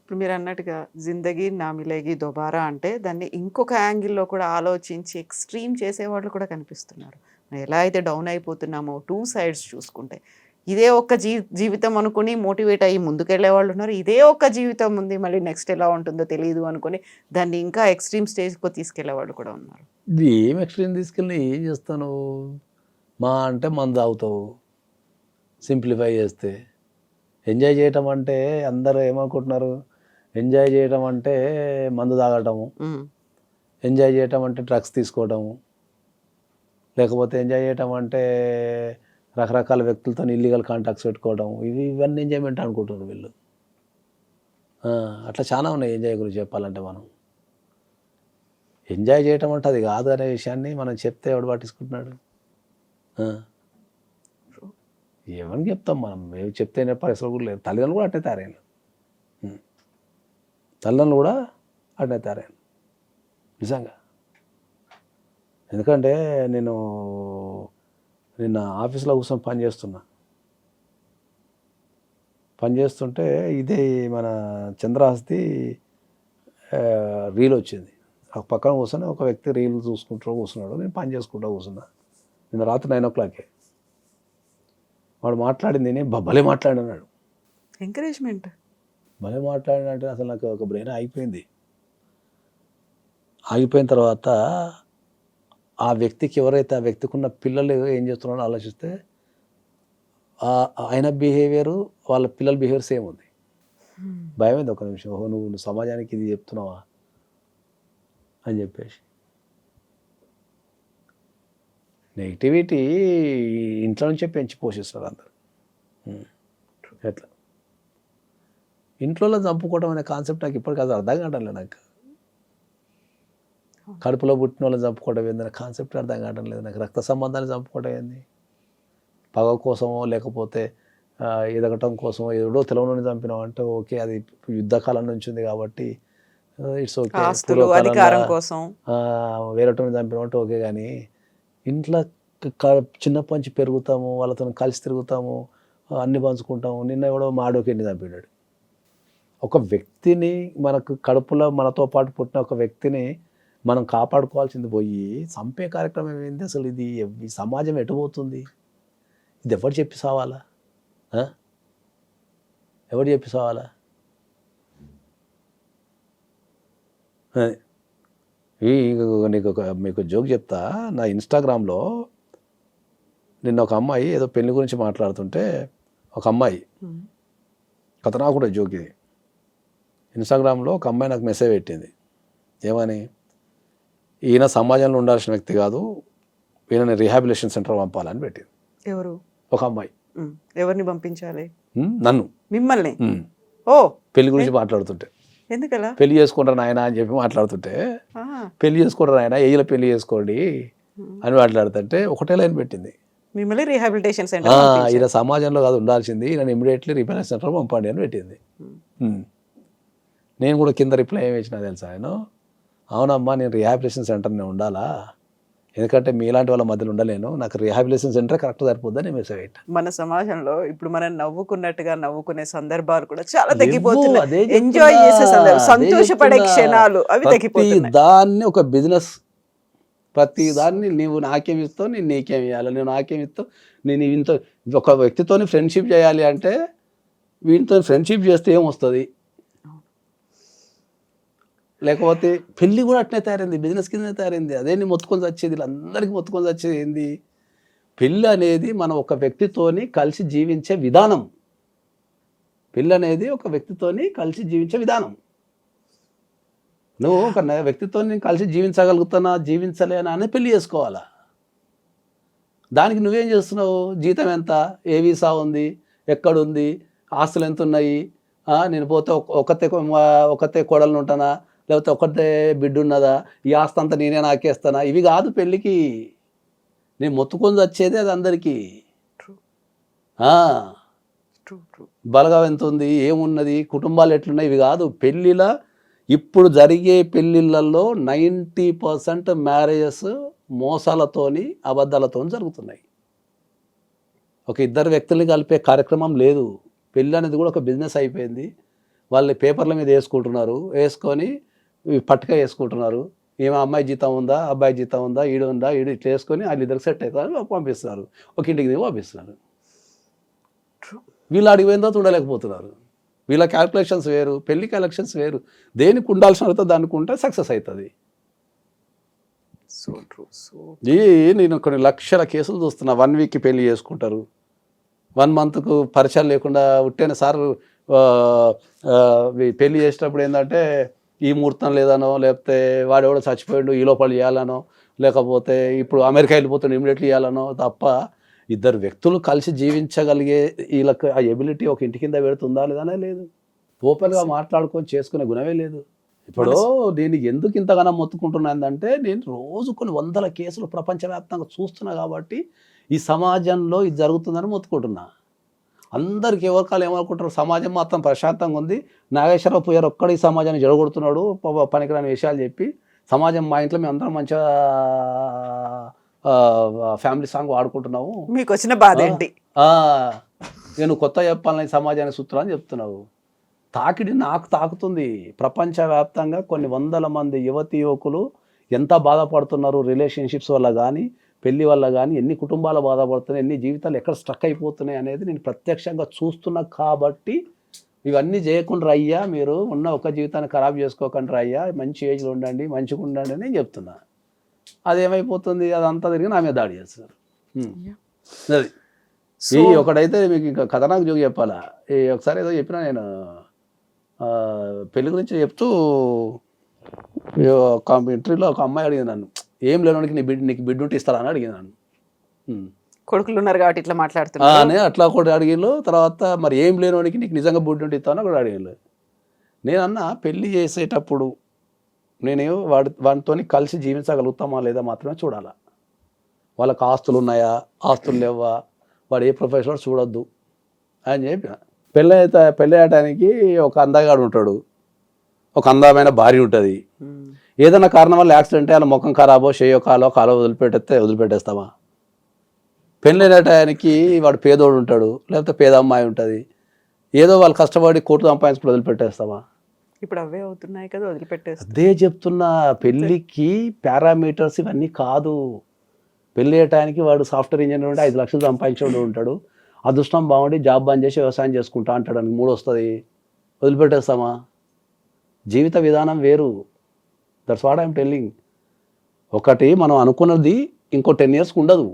ఇప్పుడు మీరు అన్నట్టుగా జిందగీ నా మిలేగి దొబారా అంటే దాన్ని ఇంకొక యాంగిల్లో కూడా ఆలోచించి ఎక్స్ట్రీమ్ చేసేవాళ్ళు కూడా కనిపిస్తున్నారు. ఎలా అయితే డౌన్ అయిపోతున్నామో 2 sides చూసుకుంటే, ఇదే ఒక్క జీవితం అనుకుని మోటివేట్ అయ్యి ముందుకెళ్లే వాళ్ళు ఉన్నారు, ఇదే ఒక్క జీవితం ఉంది మళ్ళీ నెక్స్ట్ ఎలా ఉంటుందో తెలియదు అనుకుని దాన్ని ఇంకా ఎక్స్ట్రీమ్ స్టేజ్కి తీసుకెళ్లే వాళ్ళు కూడా ఉన్నారు. ఇది ఏం ఎక్స్ట్రీమ్ తీసుకెళ్ళి ఏం చేస్తాను? మా అంటే మందు తాగుతావు, సింప్లిఫై చేస్తే. ఎంజాయ్ చేయటం అంటే అందరూ ఏమనుకుంటున్నారు, ఎంజాయ్ చేయటం అంటే మందు తాగటము, ఎంజాయ్ చేయటం అంటే డ్రగ్స్ తీసుకోవటము, లేకపోతే ఎంజాయ్ చేయటం అంటే రకరకాల వ్యక్తులతో ఇల్లీగల్ కాంటాక్ట్స్ పెట్టుకోవడం, ఇవన్నీ ఎంజాయ్మెంట్ అనుకుంటున్నారు వీళ్ళు. అట్లా చాలా ఉన్నాయి ఎంజాయ్ గురించి చెప్పాలంటే. మనం ఎంజాయ్ చేయటం అంటే అది కాదు అనే విషయాన్ని మనం చెప్తే ఎవడు పట్టించుకుంటున్నాడు? ఏమని చెప్తాం మనం? ఏమి చెప్తే పరిస్థితులు కూడా లేదు. తల్లిదండ్రులు కూడా అట్నే తయారైన, తల్లిదండ్రులు కూడా అట్నే తయారైన నిజంగా. ఎందుకంటే నేను నిన్న ఆఫీస్లో కూర్చొని పనిచేస్తుంటే ఇదే మన చంద్రహాస్ది రీల్ వచ్చింది. ఆ పక్కన కూర్చొని ఒక వ్యక్తి రీల్ చూసుకుంటూ కూర్చున్నాడు, నేను పని చేసుకుంటూ కూర్చున్నా. నిన్న రాత్రి 9 o'clock వాడు మాట్లాడింది నేను భలే మాట్లాడినాడు. ఎంకరేజ్మెంట్ భలే మాట్లాడినంటే అసలు నాకు ఒక బ్రెయిన్ ఆగిపోయిన తర్వాత ఆ వ్యక్తికి ఎవరైతే ఆ వ్యక్తికి ఉన్న పిల్లలు ఏం చేస్తున్నారో ఆలోచిస్తే ఆయన బిహేవియరు వాళ్ళ పిల్లల బిహేవియర్ సేమ్ ఉంది. భయమైంది ఒక నిమిషం, ఓహో నువ్వు సమాజానికి ఇది చెప్తున్నావా అని చెప్పేసి. నెగిటివిటీ ఇంట్లో నుంచే పెంచి పోషిస్తారు అందరు. ఎట్లా ఇంట్లో చంపుకోవడం అనే కాన్సెప్ట్ నాకు ఇప్పటికీ అది అర్థం కావట్లేదు. నాకు కడుపులో పుట్టిన వాళ్ళని చంపుకోవడం ఏందనే కాన్సెప్ట్ అర్థం కావడం లేదు నాకు. రక్త సంబంధాన్ని చంపుకోవడం ఏంది? పగ కోసమో లేకపోతే ఎదగటం కోసమో ఏదో తెలవని చంపినాం అంటే ఓకే, అది యుద్ధకాలం నుంచి ఉంది కాబట్టి ఇట్స్ ఓకే. అధికారం కోసం వేరేటోని చంపినాం అంటే ఓకే. కానీ ఇంట్లో చిన్నప్పటి నుంచి పెరుగుతాము, వాళ్ళతో కలిసి తిరుగుతాము, అన్ని పంచుకుంటాము. నిన్న ఎవడో మాడోకెన్ని చంపినాడు. ఒక వ్యక్తిని, మనకు కడుపులో మనతో పాటు పుట్టిన ఒక వ్యక్తిని మనం కాపాడుకోవాల్సింది పోయి చంపే కార్యక్రమం ఏంది అసలు? ఇది ఈ సమాజం ఎటుపోతుంది? ఇది ఎవరు చెప్పి సావాలా? ఎవరు చెప్పి సావాలా? మీకు జోక్ చెప్తా. నా ఇన్స్టాగ్రామ్లో నిన్న ఒక అమ్మాయి ఏదో పెళ్లి గురించి మాట్లాడుతుంటే ఒక అమ్మాయి కథ, నాకు కూడా జోక్ ఇది. ఇన్స్టాగ్రామ్లో ఒక అమ్మాయి నాకు మెసేజ్ పెట్టింది. ఏమని? ఈయన సమాజంలో ఉండాల్సిన వ్యక్తి కాదు, ఈయనని రీహాబిలిటేషన్ సెంటర్ పంపాలని పెట్టింది. ఎవరు? ఒక అమ్మాయి. ఎవరిని పంపించాలి? నన్ను. మిమ్మల్ని? ఓ, పెళ్లి గురించి మాట్లాడుతుంటే. ఎందుకలా? పెళ్లి చేసుకుంటారు నాయన అని చెప్పి మాట్లాడుతుంటే, పెళ్లి చేసుకుంటారు నాయన, ఏజ్లో పెళ్లి చేసుకోండి అని మాట్లాడుతుంటే ఒకటే లైన్ పెట్టింది, మిమ్మల్ని రీహాబిలిటేషన్ సెంటర్. ఈయన సమాజంలో కాదు ఉండాల్సింది, ఈయన ఇమీడియట్లీ రీహాబిలిటేషన్ సెంటర్ పంపండి అని పెట్టింది. నేను కూడా కింద రిప్లై ఏమి ఇచ్చినా తెలుసా? నేను అవునమ్మా, నేను రీహాబిలిటేషన్ సెంటర్నే ఉండాలా, ఎందుకంటే మీలాంటి వాళ్ళ మధ్యలో ఉండలేను, నాకు రీహాబిలిటేషన్ సెంటర్ కరెక్ట్ సరిపోద్దని మెసేజ్ పెట్టా. మన సమాజంలో ఇప్పుడు మనం నవ్వుకున్నట్టుగా నవ్వుకునే సందర్భాలు కూడా చాలా తగ్గిపోతున్నాయి. ఎంజాయ్ చేసే సంతోషపడే క్షణాలు అవి తగ్గిపోతున్నాయి. దాన్ని ఒక బిజినెస్, ప్రతి దాన్ని నీవు నాకేమి ఇస్తావు, నేను నీకేమి ఇవ్వాలి, నువ్వు నాకేమి ఇస్తావు, నేను ఇంత ఒక వ్యక్తితో ఫ్రెండ్షిప్ చేయాలి అంటే వీటితో ఫ్రెండ్షిప్ చేస్తే ఏమొస్తుంది? లేకపోతే పెళ్ళి కూడా అట్నే తయారైంది, బిజినెస్ కింద తయారైంది. అదే నీ మొత్తుకొని వచ్చేది, వీళ్ళందరికీ మొత్తుకొని వచ్చేది ఏంది? పెళ్ళి అనేది మనం ఒక వ్యక్తితోని కలిసి జీవించే విధానం. పెళ్ళి అనేది ఒక వ్యక్తితోని కలిసి జీవించే విధానం. నువ్వు ఒక వ్యక్తితో కలిసి జీవించగలుగుతున్నా జీవించలేనా అని పెళ్లి చేసుకోవాలా. దానికి నువ్వేం చేస్తున్నావు? జీతం ఎంత, ఏ వీసా ఉంది, ఎక్కడుంది, ఆస్తులు ఎంత ఉన్నాయి, నేను పోతే ఒకతే కోడలు ఉంటానా, లేకపోతే ఒకటే బిడ్డ ఉన్నదా, ఈ ఆస్తి అంతా నేనే నాకేస్తానా? ఇవి కాదు పెళ్ళికి. నేను మొత్తుకొని వచ్చేది అది అందరికీ. బలగా ఎంత ఉంది, ఏమున్నది, కుటుంబాలు ఎట్లున్నాయి, ఇవి కాదు. పెళ్ళిలా ఇప్పుడు జరిగే పెళ్ళిళ్ళల్లో 90% మ్యారేజెస్ మోసాలతోని, అబద్ధాలతో జరుగుతున్నాయి. ఒక ఇద్దరు వ్యక్తుల్ని కలిపే కార్యక్రమం లేదు. పెళ్ళి అనేది కూడా ఒక బిజినెస్ అయిపోయింది. వాళ్ళు పేపర్ల మీద వేసుకుంటున్నారు, వేసుకొని పట్టుక వేసుకుంటున్నారు. ఏమో అమ్మాయి జీతం ఉందా, అబ్బాయి జీతం ఉందా, ఈడు ఉందా, ఈడు ఇట్లా వేసుకొని వాళ్ళు ఇద్దరికి సెట్ అవుతారు, పంపిస్తున్నారు, ఒక ఇంటికి దిగి పంపిస్తున్నారు. వీళ్ళు అడిగిపోయిందో చూడలేకపోతున్నారు. వీళ్ళ క్యాల్కులేషన్స్ వేరు, పెళ్లి క్యాల్కులేషన్స్ వేరు. దేనికి ఉండాల్సిన దానికి ఉంటే సక్సెస్ అవుతుంది. నేను కొన్ని లక్షల కేసులు చూస్తున్నా. 1 వీక్కి పెళ్లి చేసుకుంటారు, 1 మంత్కు పరిచయం లేకుండా ఉట్టేన సార్ పెళ్లి చేసేటప్పుడు ఏంటంటే ఈ ముహూర్తం లేదనో, లేకపోతే వాడెవడో చచ్చిపోయాడు ఈ లోపల చేయాలనో, లేకపోతే ఇప్పుడు అమెరికా వెళ్ళిపోతే ఇమీడియట్లీ ఇవ్వాలనో తప్ప ఇద్దరు వ్యక్తులు కలిసి జీవించగలిగే వీళ్ళకి ఆ ఎబిలిటీ ఒక ఇంటి కింద పెడుతుందా లేదనే లేదు. ఓపెన్గా మాట్లాడుకొని చేసుకునే గుణమే లేదు. ఇప్పుడు నేను ఎందుకు ఇంతగానో మొత్తుకుంటున్నానంటే నేను రోజు కొన్ని వందల కేసులు ప్రపంచవ్యాప్తంగా చూస్తున్నా కాబట్టి ఈ సమాజంలో ఇది జరుగుతుందని మొత్తుకుంటున్నా. అందరికి ఎవరికాలు ఏమనుకుంటారు, సమాజం మాత్రం ప్రశాంతంగా ఉంది, నాగేశ్వరరావు పోయారు ఒక్కడు ఈ సమాజాన్ని జడగొడుతున్నాడు పనికిరాని విషయాలు చెప్పి సమాజం మా ఇంట్లో మేము అందరం మంచిగా ఫ్యామిలీ సాంగ్ వాడుకుంటున్నాము, మీకు వచ్చిన బాధ ఏంటి? నేను కొత్త చెప్పాలని సమాజానికి సూత్రం అని చెప్తున్నావు. తాకిడి నాకు తాకుతుంది. ప్రపంచవ్యాప్తంగా కొన్ని వందల మంది యువతి యువకులు ఎంత బాధపడుతున్నారు రిలేషన్షిప్స్ వల్ల కానీ పెళ్లి వల్ల కానీ, ఎన్ని కుటుంబాలు బాధపడుతున్నాయి, ఎన్ని జీవితాలు ఎక్కడ స్ట్రక్ అయిపోతున్నాయి అనేది నేను ప్రత్యక్షంగా చూస్తున్నా. కాబట్టి ఇవన్నీ చేయకుండా అయ్యా, మీరు ఉన్న ఒక జీవితాన్ని ఖరాబ్ చేసుకోకుండా అయ్యా, మంచి ఏజ్లో ఉండండి, మంచిగా ఉండండి అని నేను చెప్తున్నా. అదేమైపోతుంది, అదంతా తిరిగి నా మీద దాడి చేస్తున్నారు. అది ఈ ఒకటైతే మీకు ఇంకా కథ నాకు జోగి చెప్పాలా. ఒకసారి ఏదో చెప్పినా నేను పెళ్లి గురించి చెప్తూ ఒక ఇంటర్వ్యూలో ఒక అమ్మాయి అడిగింది నన్ను, ఏం లేనోడికి నీకు బిడ్డ ఉంటే ఇస్తారా అని అడిగింది నన్ను. కొడుకులు ఉన్నారు కాబట్టి ఇట్లా మాట్లాడుతున్నా అట్లా కూడా అడిగిళ్ళు. తర్వాత మరి ఏం లేనోడికి నీకు నిజంగా బిడ్డ ఉంటే ఇస్తాను కూడా అడిగిళ్ళు. నేనన్నా పెళ్లి చేసేటప్పుడు నేను వాడితో కలిసి జీవించగలుగుతామా లేదా మాత్రమే చూడాలా. వాళ్ళకి ఆస్తులు ఉన్నాయా, ఆస్తులు లేవా, వాడు ఏ ప్రొఫెషనల్ చూడొద్దు అని చెప్పిన. పెళ్ళి అయ్యటానికి ఒక అందగాడు ఉంటాడు, ఒక అందమైన భార్య ఉంటుంది. ఏదైనా కారణం వల్ల యాక్సిడెంట్ వాళ్ళ ముఖం ఖరాబో చేయో కాలో వదిలిపెట్టేస్తామా? పెళ్ళి అయ్యటానికి వాడు పేదోడు ఉంటాడు, లేకపోతే పేద అమ్మాయి ఉంటుంది, ఏదో వాళ్ళు కష్టపడి కోర్టు సంపాదించుకుని వదిలిపెట్టేస్తామా? ఇప్పుడు అవే అవుతున్నాయి కదా, వదిలిపెట్టేస్తా. అదే చెప్తున్నా, పెళ్ళికి పారామీటర్స్ ఇవన్నీ కాదు. పెళ్ళి అయ్యటానికి వాడు సాఫ్ట్వేర్ ఇంజనీర్ ఉంటే 5 లక్షలు సంపాదించేవాడు ఉంటాడు, అదృష్టం బాగుండి జాబ్ బంద్ చేసి వ్యవసాయం చేసుకుంటా అంటాడు, అని 3 వస్తుంది, వదిలిపెట్టేస్తామా? జీవిత విధానం వేరు. That's what I'm telling. ఒకటి మనం అనుకున్నది ఇంకో 10 ఇయర్స్కి ఉండదు.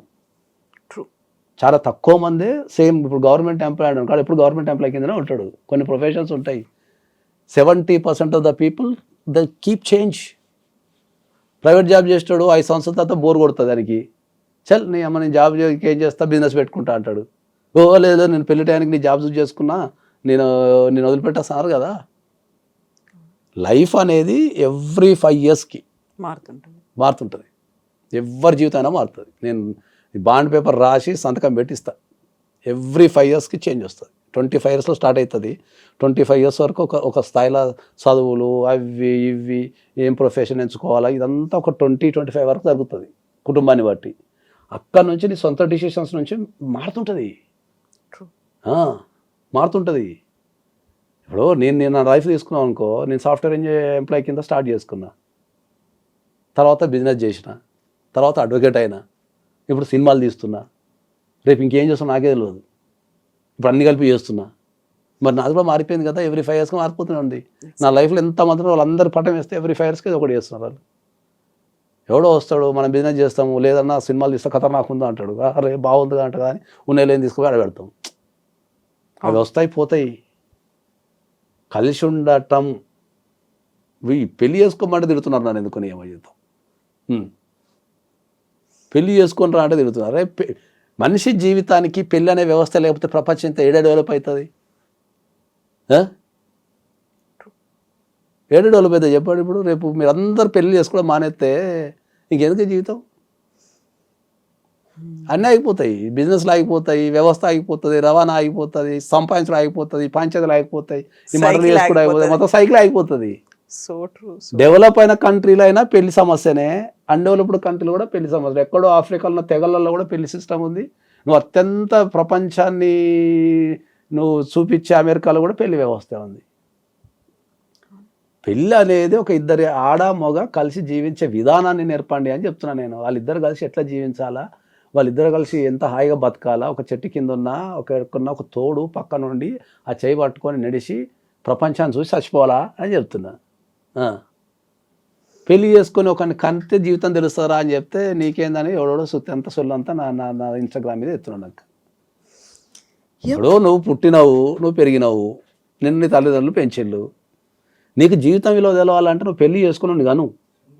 చాలా తక్కువ మందే సేమ్ ఇప్పుడు గవర్నమెంట్ ఎంప్లాయ్ ఉంటాడు, ఇప్పుడు గవర్నమెంట్ ఎంప్లాయ్ కిందనే ఉంటాడు. కొన్ని ప్రొఫెషన్స్ ఉంటాయి, 70% of the people the keep change. Private job చేస్తాడు, 5 సంవత్సరాల తర్వాత బోర్ కొడుతుంది దానికి, చల్ నేను జాబ్ ఏం చేస్తా, బిజినెస్ పెట్టుకుంటా అంటాడు. లేదు నేను పెళ్లి టైంకి నీ జాబ్ చూస్ చేసుకున్నా, నేను వదిలిపెట్టేస్తున్నారు కదా. లైఫ్ అనేది ఎవ్రీ 5 ఇయర్స్కి మారుతుంటుంది. ఎవరి జీవితం అయినా మారుతుంది. నేను బాండ్ పేపర్ రాసి సంతకం పెట్టిస్తా, ఎవ్రీ 5 ఇయర్స్కి చేంజ్ వస్తుంది. 25 ఇయర్స్లో స్టార్ట్ అవుతుంది, 25 ఇయర్స్ వరకు ఒక స్థాయిలో చదువులు అవి ఇవి ఏం ప్రొఫెషన్ ఎంచుకోవాలా ఇదంతా ఒక 20-25 వరకు జరుగుతుంది కుటుంబాన్ని బట్టి. అక్కడ నుంచి నీ సొంత డిసిషన్స్ నుంచి మారుతుంటుంది. ఇప్పుడు నేను నా లైఫ్ తీసుకున్నాను అనుకో, నేను సాఫ్ట్వేర్ ఎంప్లాయ్ కింద స్టార్ట్ చేసుకున్నా, తర్వాత బిజినెస్ చేసిన, తర్వాత అడ్వకేట్ అయినా, ఇప్పుడు సినిమాలు తీస్తున్నా, రేపు ఇంకేం చేస్తున్నా నాకే తెలియదు, ఇప్పుడు అన్ని కలిపి చేస్తున్నా. మరి నాది కూడా మారిపోయింది కదా, ఎవ్రీ 5 ఇయర్స్కి మారిపోతూనే ఉంది. నా లైఫ్లో ఎంత మాత్రం వాళ్ళందరూ పట్టం వేస్తే ఎవ్రీ 5 ఇయర్స్కి ఒకటి చేస్తున్నారు వాళ్ళు. ఎవడో వస్తాడు, మనం బిజినెస్ చేస్తాము, లేదన్నా సినిమాలు తీస్తే ఖతర్నాక్ ఉందా అంటాడు, అరే బాగుంది అంట, కానీ ఉన్నేలేం తీసుకుని ఆడబెడతాం. అవి వస్తాయి పోతాయి. కలిసి ఉండటం, పెళ్లి చేసుకోమంటే తిడుతున్నారు నన్ను, ఎందుకని ఏమో చేద్దాం, పెళ్లి చేసుకొని రా అంటే తిడుతున్నారు. అరే మనిషి జీవితానికి పెళ్ళి అనే వ్యవస్థ లేకపోతే ప్రపంచం ఇంత డెవలప్ అవుతుంది, డెవలప్ అవుతుంది చెప్పండి. ఇప్పుడు రేపు మీరు అందరు పెళ్లి చేసుకోవడం మానేస్తే ఇంకెందుకు జీవితం? అన్నీ ఆగిపోతాయి, బిజినెస్లు ఆగిపోతాయి, వ్యవస్థ ఆగిపోతుంది, రవాణా ఆగిపోతుంది, సంపాదించడం ఆగిపోతుంది, పంచాయతీలు ఆగిపోతాయి, ఈ మటలు చేసుకోవడం ఆగిపోతుంది, మొత్తం సైకిల్ ఆగిపోతుంది. డెవలప్ అయిన కంట్రీలో అయినా పెళ్లి సమస్యనే, అన్డెవలప్డ్ కంట్రీలో కూడా పెళ్లి సమస్య. ఎక్కడో ఆఫ్రికాలో తెగలలో కూడా పెళ్లి సిస్టమ్ ఉంది. నువ్వు అత్యంత ప్రపంచాన్ని నువ్వు చూపించే అమెరికాలో కూడా పెళ్లి వ్యవస్థ ఉంది. పెళ్ళి అనేది ఒక ఇద్దరి ఆడ మగ కలిసి జీవించే విధానాన్ని నేర్పండి అని చెప్తున్నాను నేను. వాళ్ళిద్దరు కలిసి ఎట్లా జీవించాలా, వాళ్ళిద్దరు కలిసి ఎంత హాయిగా బతకాలా, ఒక చెట్టు కింద ఉన్న ఒక తోడు పక్క నుండి ఆ చేయి పట్టుకొని నడిచి ప్రపంచాన్ని చూసి చచ్చిపోవాలా అని చెప్తున్నా. పెళ్లి చేసుకొని ఒకరిని కంటే జీవితం తెలుస్తారా అని చెప్తే నీకేందని ఎవడో ఎంత సొల్లంతా నా ఇన్స్టాగ్రామ్ మీద ఎత్తున్నాను. నాకు ఇప్పుడు నువ్వు పుట్టినావు, నువ్వు పెరిగినావు, నిన్ను నీ తల్లిదండ్రులు పెంచిళ్ళు, నీకు జీవితం విలువ తెలవాలంటే నువ్వు పెళ్లి చేసుకున్నావు కాను,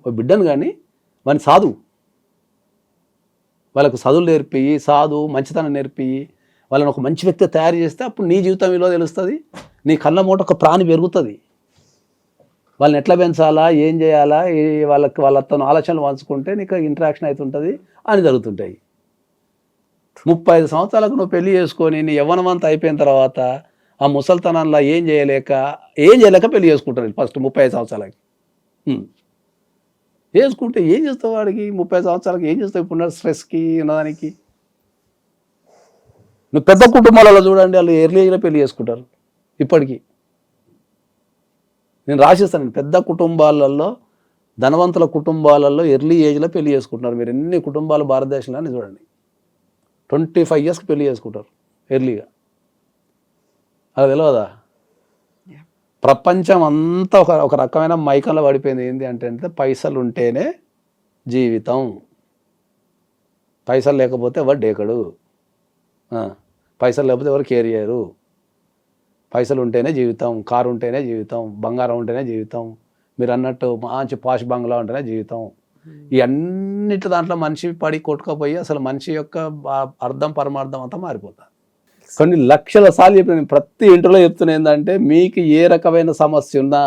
ఓ బిడ్డను కానీ వాడిని సాధు, వాళ్ళకు చదువులు నేర్పి మంచితనం నేర్పి వాళ్ళని ఒక మంచి వ్యక్తి తయారు చేస్తే అప్పుడు నీ జీవితం విలువ తెలుస్తుంది, నీ కళ్ళ మూట ఒక ప్రాణి పెరుగుతుంది. వాళ్ళని ఎట్లా పెంచాలా, ఏం చేయాలా, వాళ్ళతో ఆలోచనలు పంచుకుంటే నీకు ఇంటరాక్షన్ అవుతుంటుంది అని జరుగుతుంటాయి. 35 సంవత్సరాలకు నువ్వు పెళ్లి చేసుకొని నీ యవ్వనమంతా అయిపోయిన తర్వాత ఆ ముసల్తనంలో ఏం చేయలేక పెళ్లి చేసుకుంటారు ఫస్ట్ 35 సంవత్సరాలకి. చేసుకుంటే ఏం చేస్తావు వాడికి 30 సంవత్సరాలకి ఏం చేస్తావు ఇప్పుడు స్ట్రెస్కి ఉన్నదానికి. నువ్వు పెద్ద కుటుంబాలలో చూడండి, వాళ్ళు ఎర్లీ ఏజ్లో పెళ్లి చేసుకుంటారు. ఇప్పటికీ నేను రాసిస్తాను, పెద్ద కుటుంబాలలో ధనవంతుల కుటుంబాలలో ఎర్లీ ఏజ్లో పెళ్లి చేసుకుంటున్నారు. మీరు ఎన్ని కుటుంబాలు భారతదేశంలో చూడండి 25 ఇయర్స్కి పెళ్లి చేసుకుంటారు ఎర్లీగా. అది తెలియదా? ప్రపంచం అంతా ఒక రకమైన మైకంలో పడిపోయింది. ఏంటి అంటే పైసలు ఉంటేనే జీవితం, పైసలు లేకపోతే ఎవరు డేకడు, పైసలు లేకపోతే ఎవరు కేర్ చేయరు. పైసలు ఉంటేనే జీవితం, కారు ఉంటేనే జీవితం, బంగారం ఉంటేనే జీవితం, మీరు అన్నట్టు మంచి పాష్ బంగ్లా ఉంటేనే జీవితం. ఈ అన్నిటి దాంట్లో మనిషి పడి కొట్టుకపోయి అసలు మనిషి యొక్క అర్థం పరమార్థం అంతా మారిపోతుంది. కొన్ని లక్షల సార్లు చెప్పిన ప్రతి ఇంటర్లో చెప్తున్నా ఏంటంటే, మీకు ఏ రకమైన సమస్య ఉన్నా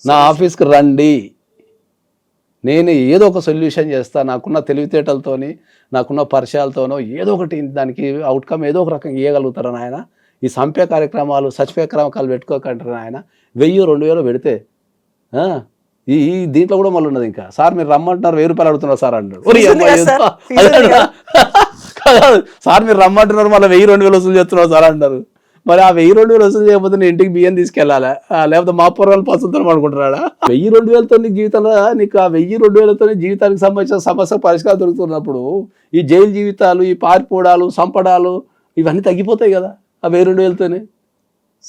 నా ఆఫీస్కి రండి, నేను ఏదో ఒక సొల్యూషన్ చేస్తాను. నాకున్న తెలివితేటలతోని, నాకున్న పరిచయాలతోనో ఏదో ఒకటి దానికి అవుట్కమ్ ఏదో ఒక రకంగా ఇవ్వగలుగుతారని ఆయన. ఈ సంపే కార్యక్రమాలు సచిపే కార్యక్రమాలు పెట్టుకోకంటారు ఆయన. 1000-2000 పెడితే ఈ దీంట్లో కూడా మళ్ళీ ఉన్నది. ఇంకా సార్ మీరు రమ్మంటున్నారు 1000 రూపాయలు అడుగుతున్నారు సార్ అంటాడు. సార్ మీరు రమ్మంటున్నారు మళ్ళీ 1000-2000 వసూలు చేస్తున్నారు సార్ అంటారు. మరి ఆ 1000-2000 వసూలు చేయకపోతే నేను ఇంటికి బియ్యం తీసుకెళ్ళాలా, లేకపోతే మా పూర్వాలు పసుతాం అనుకుంటున్నాడా? 1000-2000తో నీకు జీవితంలో నీకు ఆ 1000-2000తో జీవితానికి సంబంధించిన సమస్య పరిష్కారం దొరుకుతున్నప్పుడు ఈ జైలు జీవితాలు, ఈ పారిపోవడాలు, సంపడాలు ఇవన్నీ తగ్గిపోతాయి కదా ఆ 1000-2000తోనే.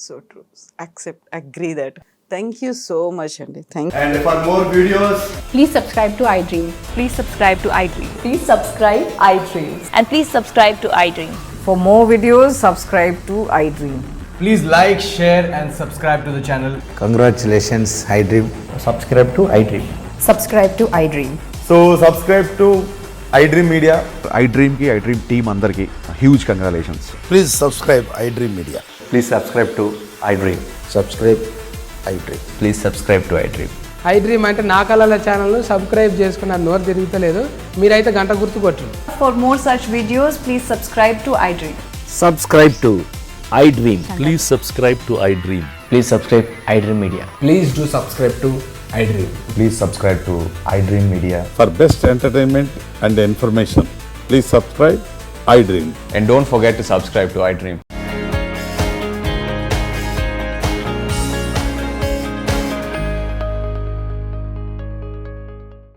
So true, accept, agree that. Thank you so much అండి. And for more videos, Please subscribe to iDream. Please subscribe to iDream. Please subscribe iDream. And please subscribe to iDream. For more videos, subscribe to iDream. please like, share and subscribe to the channel. Congratulations, iDream. Subscribe to iDream. Subscribe to iDream. So subscribe to iDream Media. iDream team andarki huge congratulations. Please subscribe iDream Media. Please subscribe to iDream. Subscribe iDream. Please subscribe to iDream. iDream అంటే నా కళల ఛానల్ను సబ్స్క్రైబ్ చేసుకున్న నోరు తిరుగుతలేదు, మీరైతే గంట గుర్తు కొట్టండి. For more such videos, please subscribe to iDream. Subscribe to iDream. Please subscribe to iDream. Please subscribe iDream Media. Please do subscribe to iDream. Please subscribe to iDream Media. For best entertainment and information, please subscribe iDream. And don't forget to subscribe to iDream.